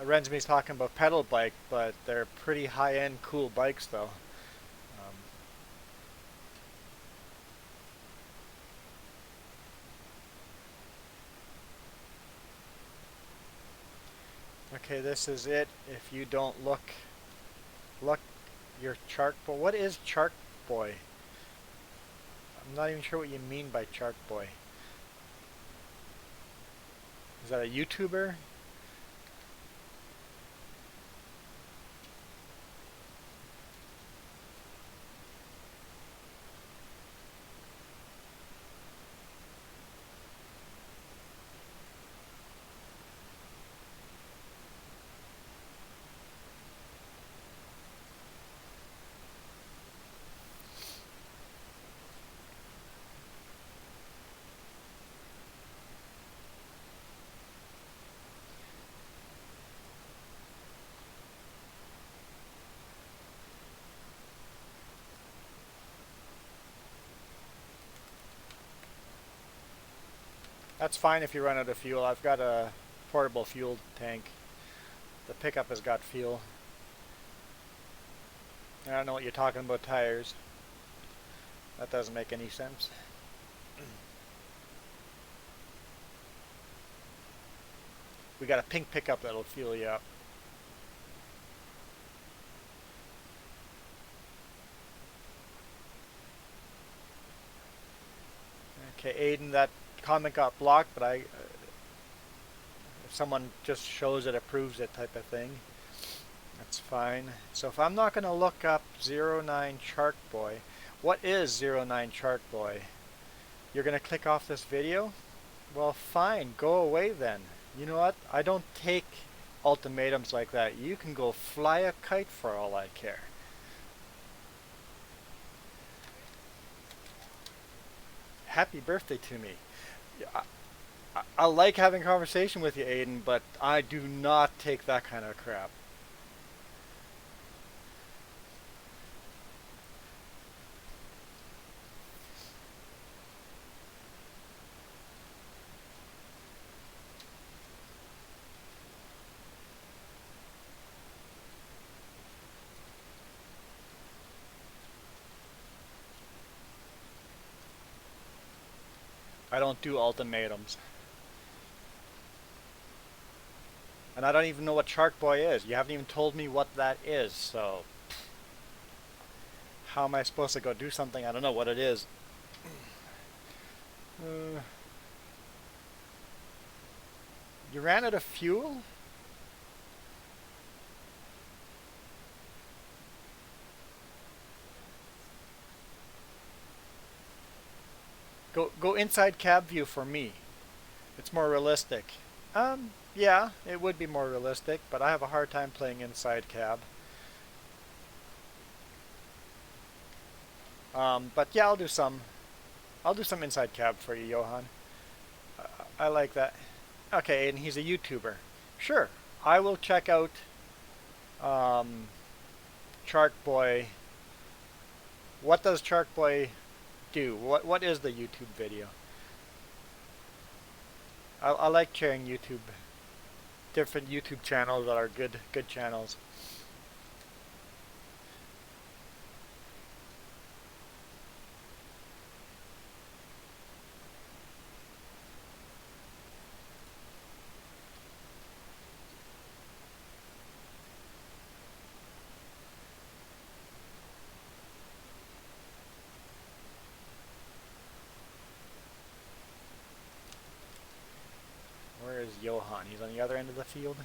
Rensme's talking about pedal bike, but they're pretty high-end, cool bikes, though. Okay, this is it. If you don't look your chart boy. What is chart boy? I'm not even sure what you mean by chart boy. Is that a YouTuber? That's fine if you run out of fuel. I've got a portable fuel tank. The pickup has got fuel. I don't know what you're talking about tires. That doesn't make any sense. We got a pink pickup that'll fuel you up. Okay, Aiden, that comment got blocked, but if someone just shows it, approves it type of thing, that's fine. So if I'm not going to look up 09 Chart Boy, what is 09 Chart Boy? You're going to click off this video? Well, fine, go away then. You know what? I don't take ultimatums like that. You can go fly a kite for all I care. Happy birthday to me. I like having a conversation with you, Aiden, but I do not take that kind of crap. I don't do ultimatums. And I don't even know what Shark Boy is. You haven't even told me what that is, so how am I supposed to go do something? I don't know what it is. You ran out of fuel? Go inside cab view for me. It's more realistic. Yeah, it would be more realistic, but I have a hard time playing inside cab. But yeah, I'll do some inside cab for you, Johan. I like that. Okay, and he's a YouTuber. Sure, I will check out Shark Boy. What does Shark Boy do? What is the YouTube video? I like sharing different YouTube channels that are good channels. Where is Johan? He's on the other end of the field.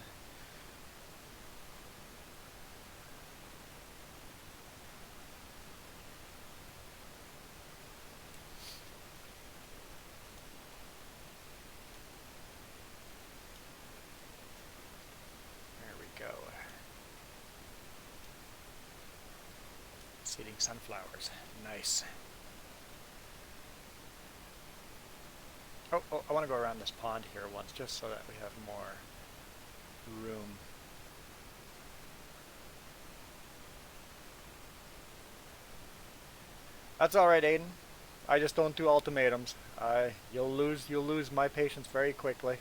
There we go. Seeding sunflowers. Nice. Oh, I want to go around this pond here once, just so that we have more room. That's all right, Aiden. I just don't do ultimatums. You'll lose my patience very quickly.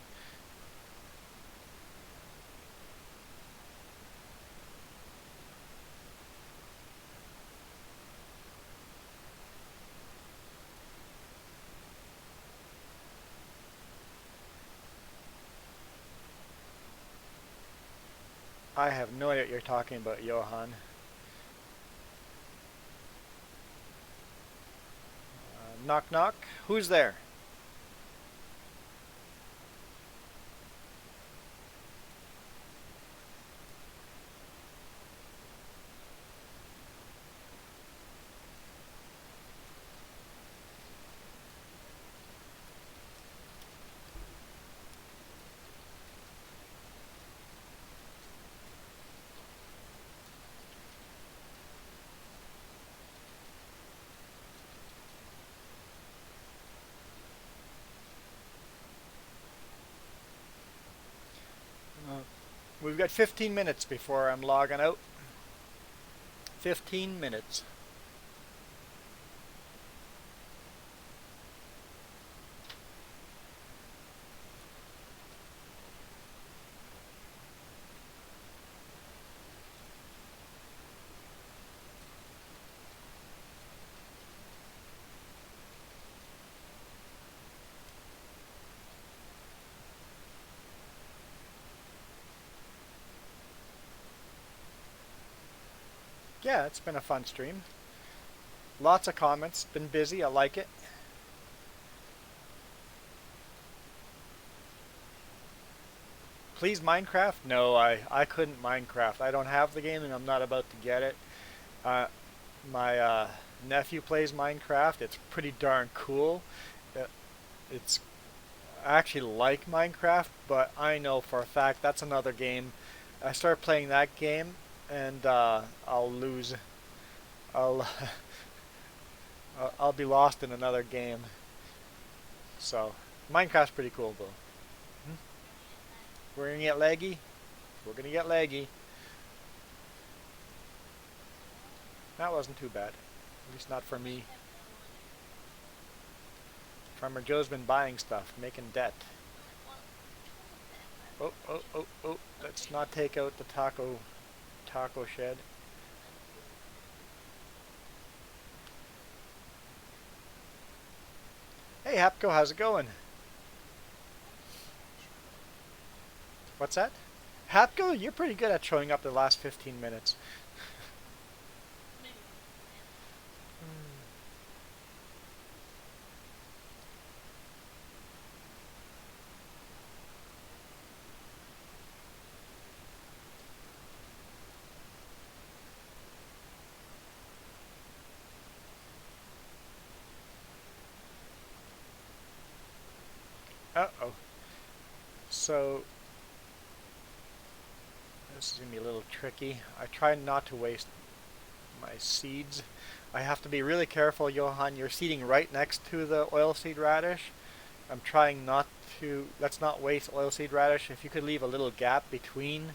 I have no idea what you're talking about, Johan. Knock knock. Who's there? We've got 15 minutes before I'm logging out. 15 minutes. Yeah, it's been a fun stream. Lots of comments. Been busy. I like it. Please Minecraft? No, I couldn't Minecraft. I don't have the game and I'm not about to get it. Uh, my nephew plays Minecraft. It's pretty darn cool. Uh, It's I actually like Minecraft, but I know for a fact that's another game. I start playing that game and I'll lose. I'll I'll be lost in another game. So Minecraft's pretty cool though. Hmm? We're gonna get leggy. We're gonna get leggy. That wasn't too bad. At least not for me. Farmer Joe's been buying stuff, making debt. Oh, oh, oh, oh. Let's not take out the taco shed. Hey, Hapco, how's it going? What's that? Hapco, you're pretty good at showing up the last 15 minutes. Uh-oh. So, this is going to be a little tricky. I try not to waste my seeds. I have to be really careful, Johan. You're seeding right next to the oilseed radish. I'm trying not to, let's not waste oilseed radish. If you could leave a little gap between,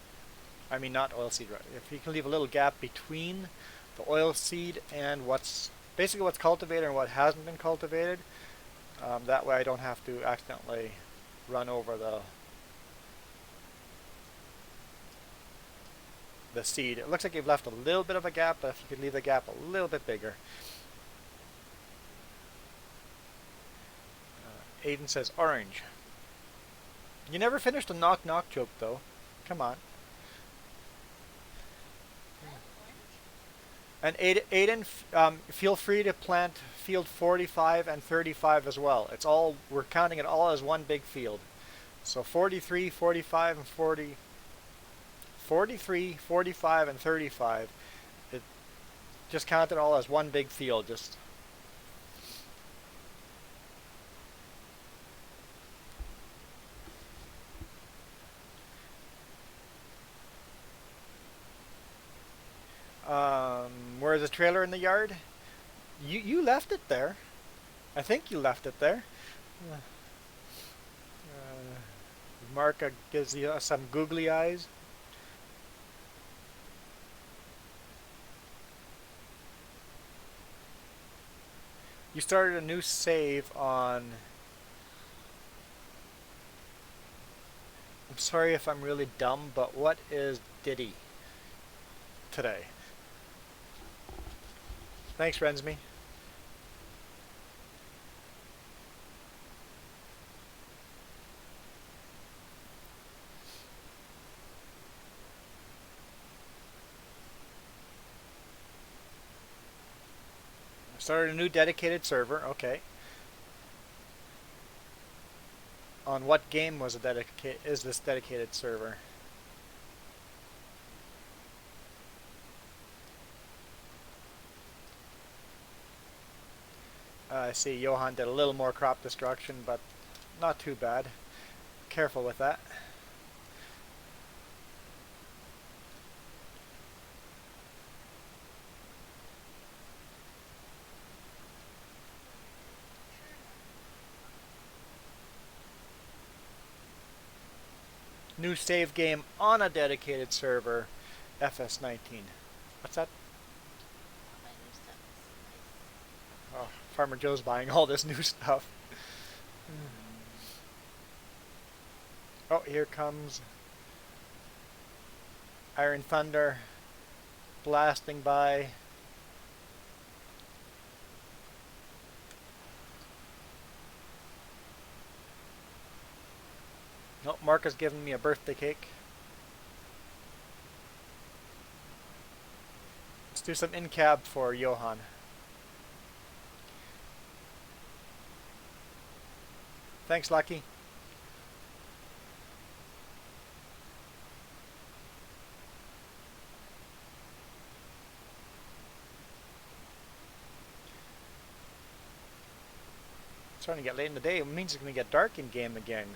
I mean not oilseed radish, if you can leave a little gap between the oilseed and basically what's cultivated and what hasn't been cultivated, that way I don't have to accidentally run over the seed. It looks like you've left a little bit of a gap, but if you could leave the gap a little bit bigger. Aiden says orange. You never finished a knock knock joke though. Come on. And Aiden, feel free to plant field 45 and 35 as well. It's all, we're counting it all as one big field. So 43, 45, and 40, 43, 45, and 35. It just count it all as one big field. Just where's the trailer in the yard? You left it there. I think you left it there. Uh, Mark gives you some googly eyes. You started a new save on... I'm sorry if I'm really dumb, but what is Diddy today? Thanks, Rensme. Started a new dedicated server. Okay. On what game is this dedicated server? I see Johan did a little more crop destruction, but not too bad. Careful with that. New save game on a dedicated server, FS19. What's that? Oh, Farmer Joe's buying all this new stuff. Oh, here comes Iron Thunder blasting by. Oh, Mark is giving me a birthday cake. do some in-cab for Johan. Thanks, Lucky. It's starting to get late in the day. It means it's going to get dark in game again.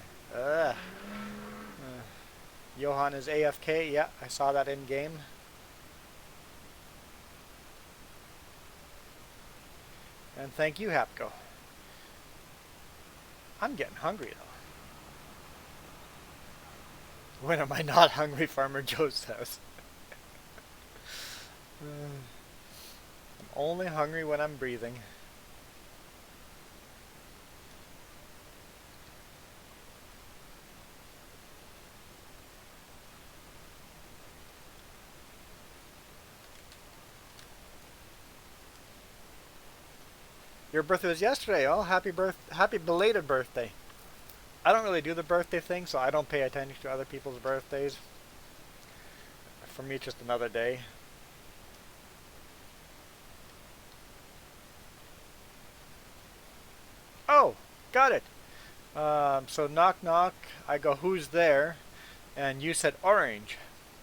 Johan is AFK. Yeah, I saw that in game. And thank you, Hapco. I'm getting hungry though. When am I not hungry? Farmer Joe says. I'm only hungry when I'm breathing. Your birthday was yesterday. Oh, happy belated birthday. I don't really do the birthday thing, so I don't pay attention to other people's birthdays. For me, it's just another day. Oh, got it. So knock knock. I go, who's there? And you said orange.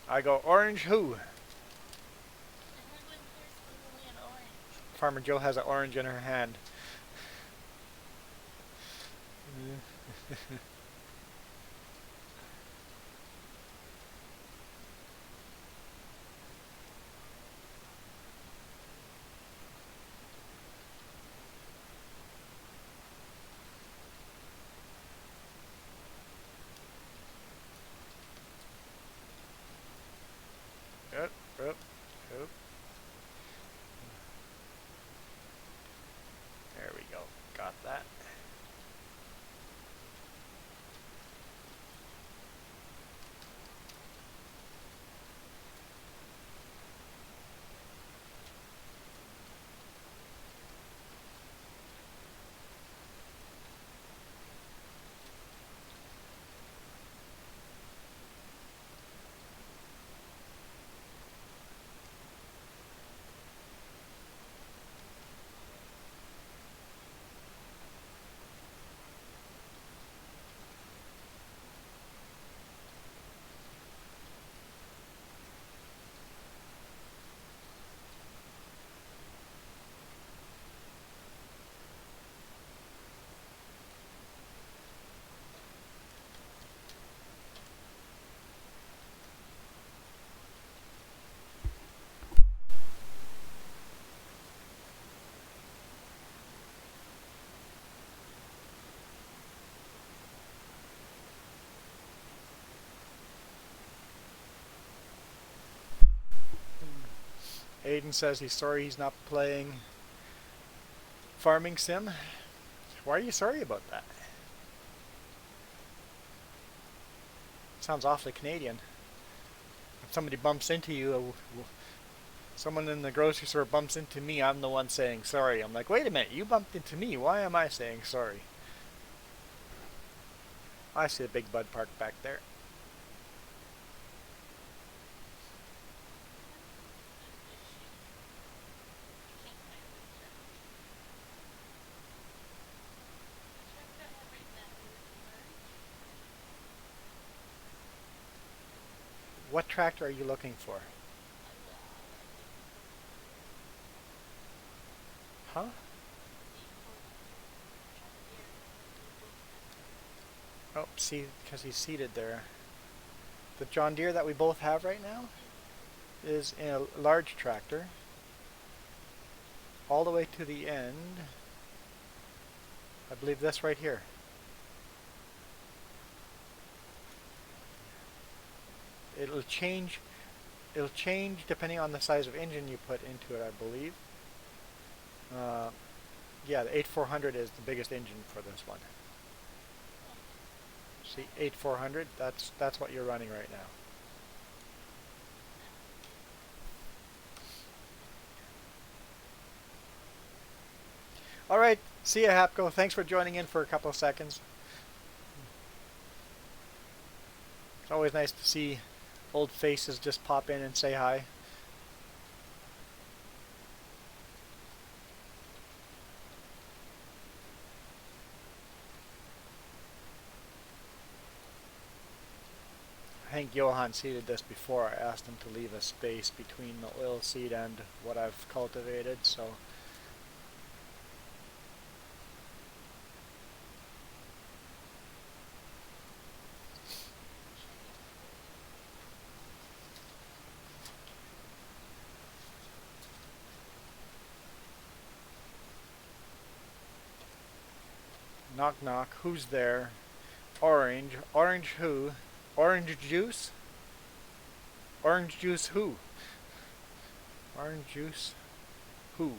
I go, orange who? Farmer Joe has an orange in her hand. Oop, oop, oop. There we go. Got that. Aiden says he's sorry he's not playing Farming Sim. Why are you sorry about that? Sounds awfully Canadian. If somebody bumps into you, someone in the grocery store bumps into me, I'm the one saying sorry. I'm like, wait a minute, you bumped into me. Why am I saying sorry? I see a big bud park back there. What tractor are you looking for? Huh? Oh, see, because he's seated there. The John Deere that we both have right now is in a large tractor. All the way to the end. I believe this right here. It'll change depending on the size of engine you put into it, I believe. Yeah, the 8400 is the biggest engine for this one. See, 8400, that's what you're running right now. Alright, see ya, Hapco. Thanks for joining in for a couple of seconds. It's always nice to see old faces just pop in and say hi. think Johan seeded this before. I asked him to leave a space between the oil seed and what I've cultivated, so. Knock knock, who's there? Orange. Orange who? Orange juice? Orange juice who? Orange juice who?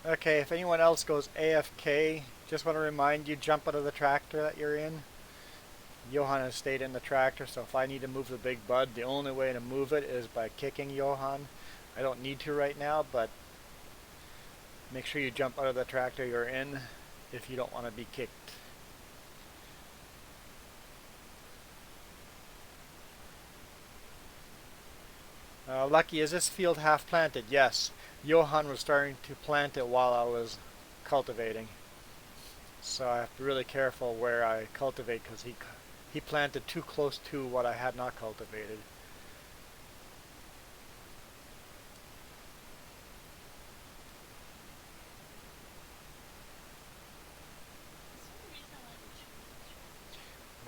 Okay, if anyone else goes AFK, just want to remind you, jump out of the tractor that you're in. Johan has stayed in the tractor, so if I need to move the big bud, the only way to move it is by kicking Johan. I don't need to right now, but make sure you jump out of the tractor you're in if you don't want to be kicked. Lucky, is this field half planted? Yes. Johan was starting to plant it while I was cultivating. So I have to be really careful where I cultivate because he planted too close to what I had not cultivated.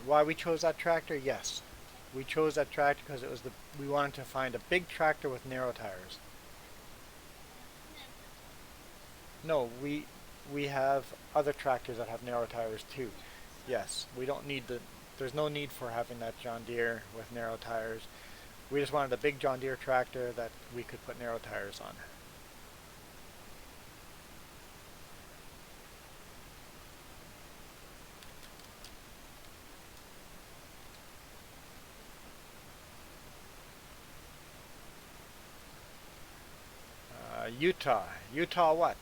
Why we chose that tractor? Yes. We chose that tractor because it was we wanted to find a big tractor with narrow tires. No, we have other tractors that have narrow tires too. Yes, we don't need there's no need for having that John Deere with narrow tires. We just wanted a big John Deere tractor that we could put narrow tires on. Utah. Utah what?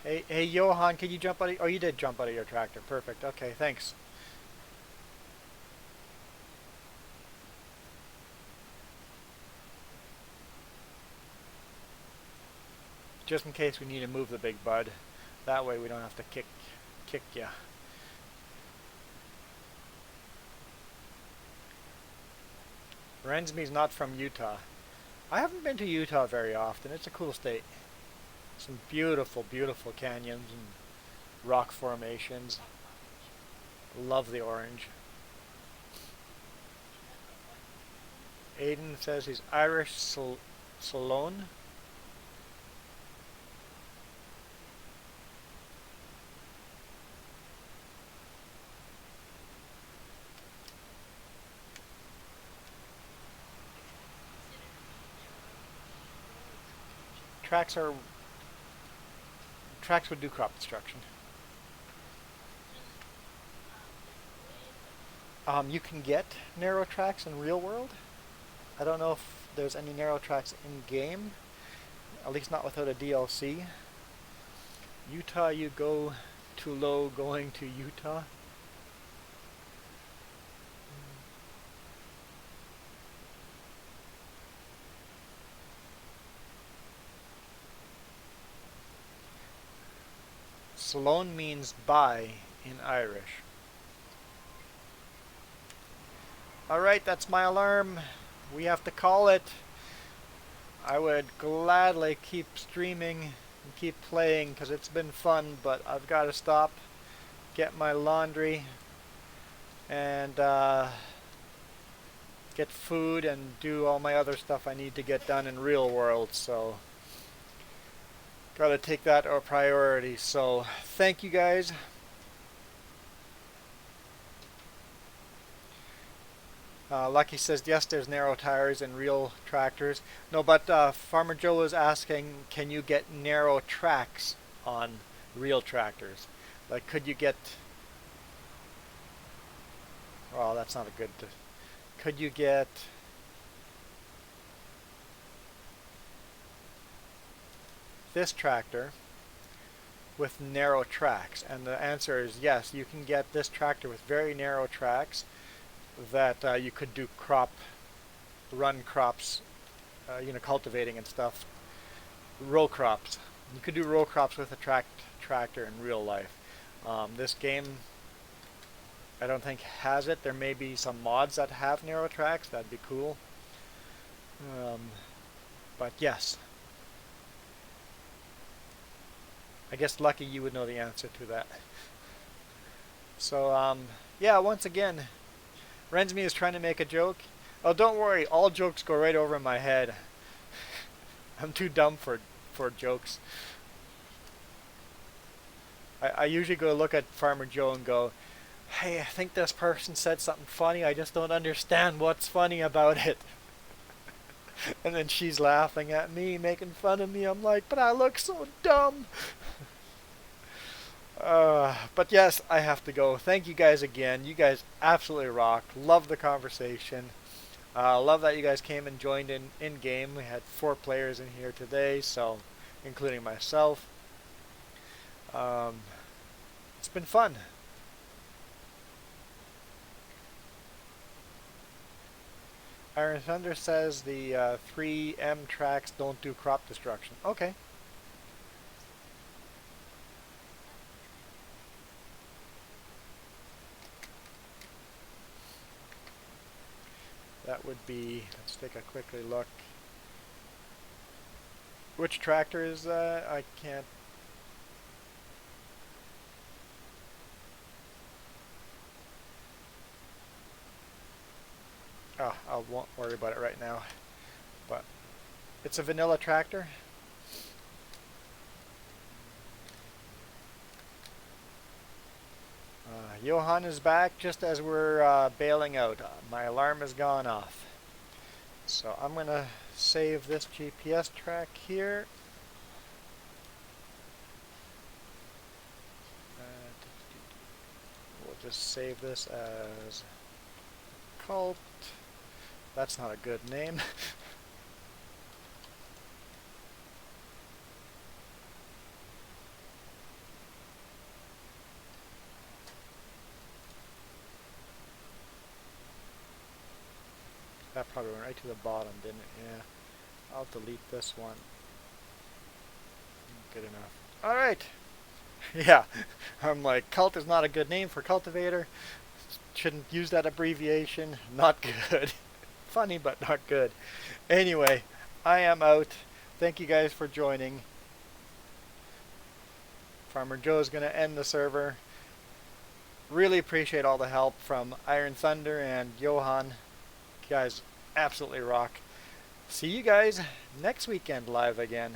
Hey, Johan, can you jump out of... Oh, you did jump out of your tractor. Perfect. Okay, thanks. Just in case we need to move the big bud. That way we don't have to kick you. Rensby's not from Utah. I haven't been to Utah very often. It's a cool state. Some beautiful, beautiful canyons and rock formations. Love the orange. Aiden says he's Irish Salone. Tracks would do crop destruction. You can get narrow tracks in real world. I don't know if there's any narrow tracks in game, at least not without a DLC. Utah, you go too low going to Utah. Salone means by in Irish. Alright, that's my alarm. We have to call it. I would gladly keep streaming and keep playing because it's been fun, but I've got to stop, get my laundry, and get food and do all my other stuff I need to get done in real world, so gotta take that a priority. So thank you guys. Lucky says yes, there's narrow tires in real tractors. No, but Farmer Joe was asking, can you get narrow tracks on real tractors. Like, could you get, well, that's not a good, could you get this tractor with narrow tracks? And the answer is yes, you can get this tractor with very narrow tracks that you could do run crops, cultivating and stuff, row crops. You could do row crops with a tractor in real life. This game, I don't think has it. There may be some mods that have narrow tracks. That'd be cool. But yes, I guess Lucky you would know the answer to that. So yeah, once again, Rensme is trying to make a joke. Oh, don't worry, all jokes go right over my head. I'm too dumb for jokes. I usually go look at Farmer Joe and go, hey, I think this person said something funny, I just don't understand what's funny about it. And then she's laughing at me, making fun of me. I'm like, but I look so dumb. But yes, I have to go. Thank you guys again. You guys absolutely rock. Love the conversation. Love that you guys came and joined in game. We had 4 players in here today, so including myself. It's been fun. Iron Thunder says the 3M tracks don't do crop destruction. Okay. That would be, let's take a quickly look. Which tractor is that? I can't. Oh, I won't worry about it right now. But it's a vanilla tractor. Johan is back just as we're bailing out. My alarm has gone off. So I'm going to save this GPS track here. We'll just save this as Cult. That's not a good name. That probably went right to the bottom, didn't it? Yeah. I'll delete this one. Good enough. Alright. Yeah. I'm like, cult is not a good name for cultivator. Shouldn't use that abbreviation. Not good. Funny, but not good. Anyway, I am out. Thank you guys for joining. Farmer Joe is going to end the server. Really appreciate all the help from Iron Thunder and Johan. You guys absolutely rock. See you guys next weekend live again.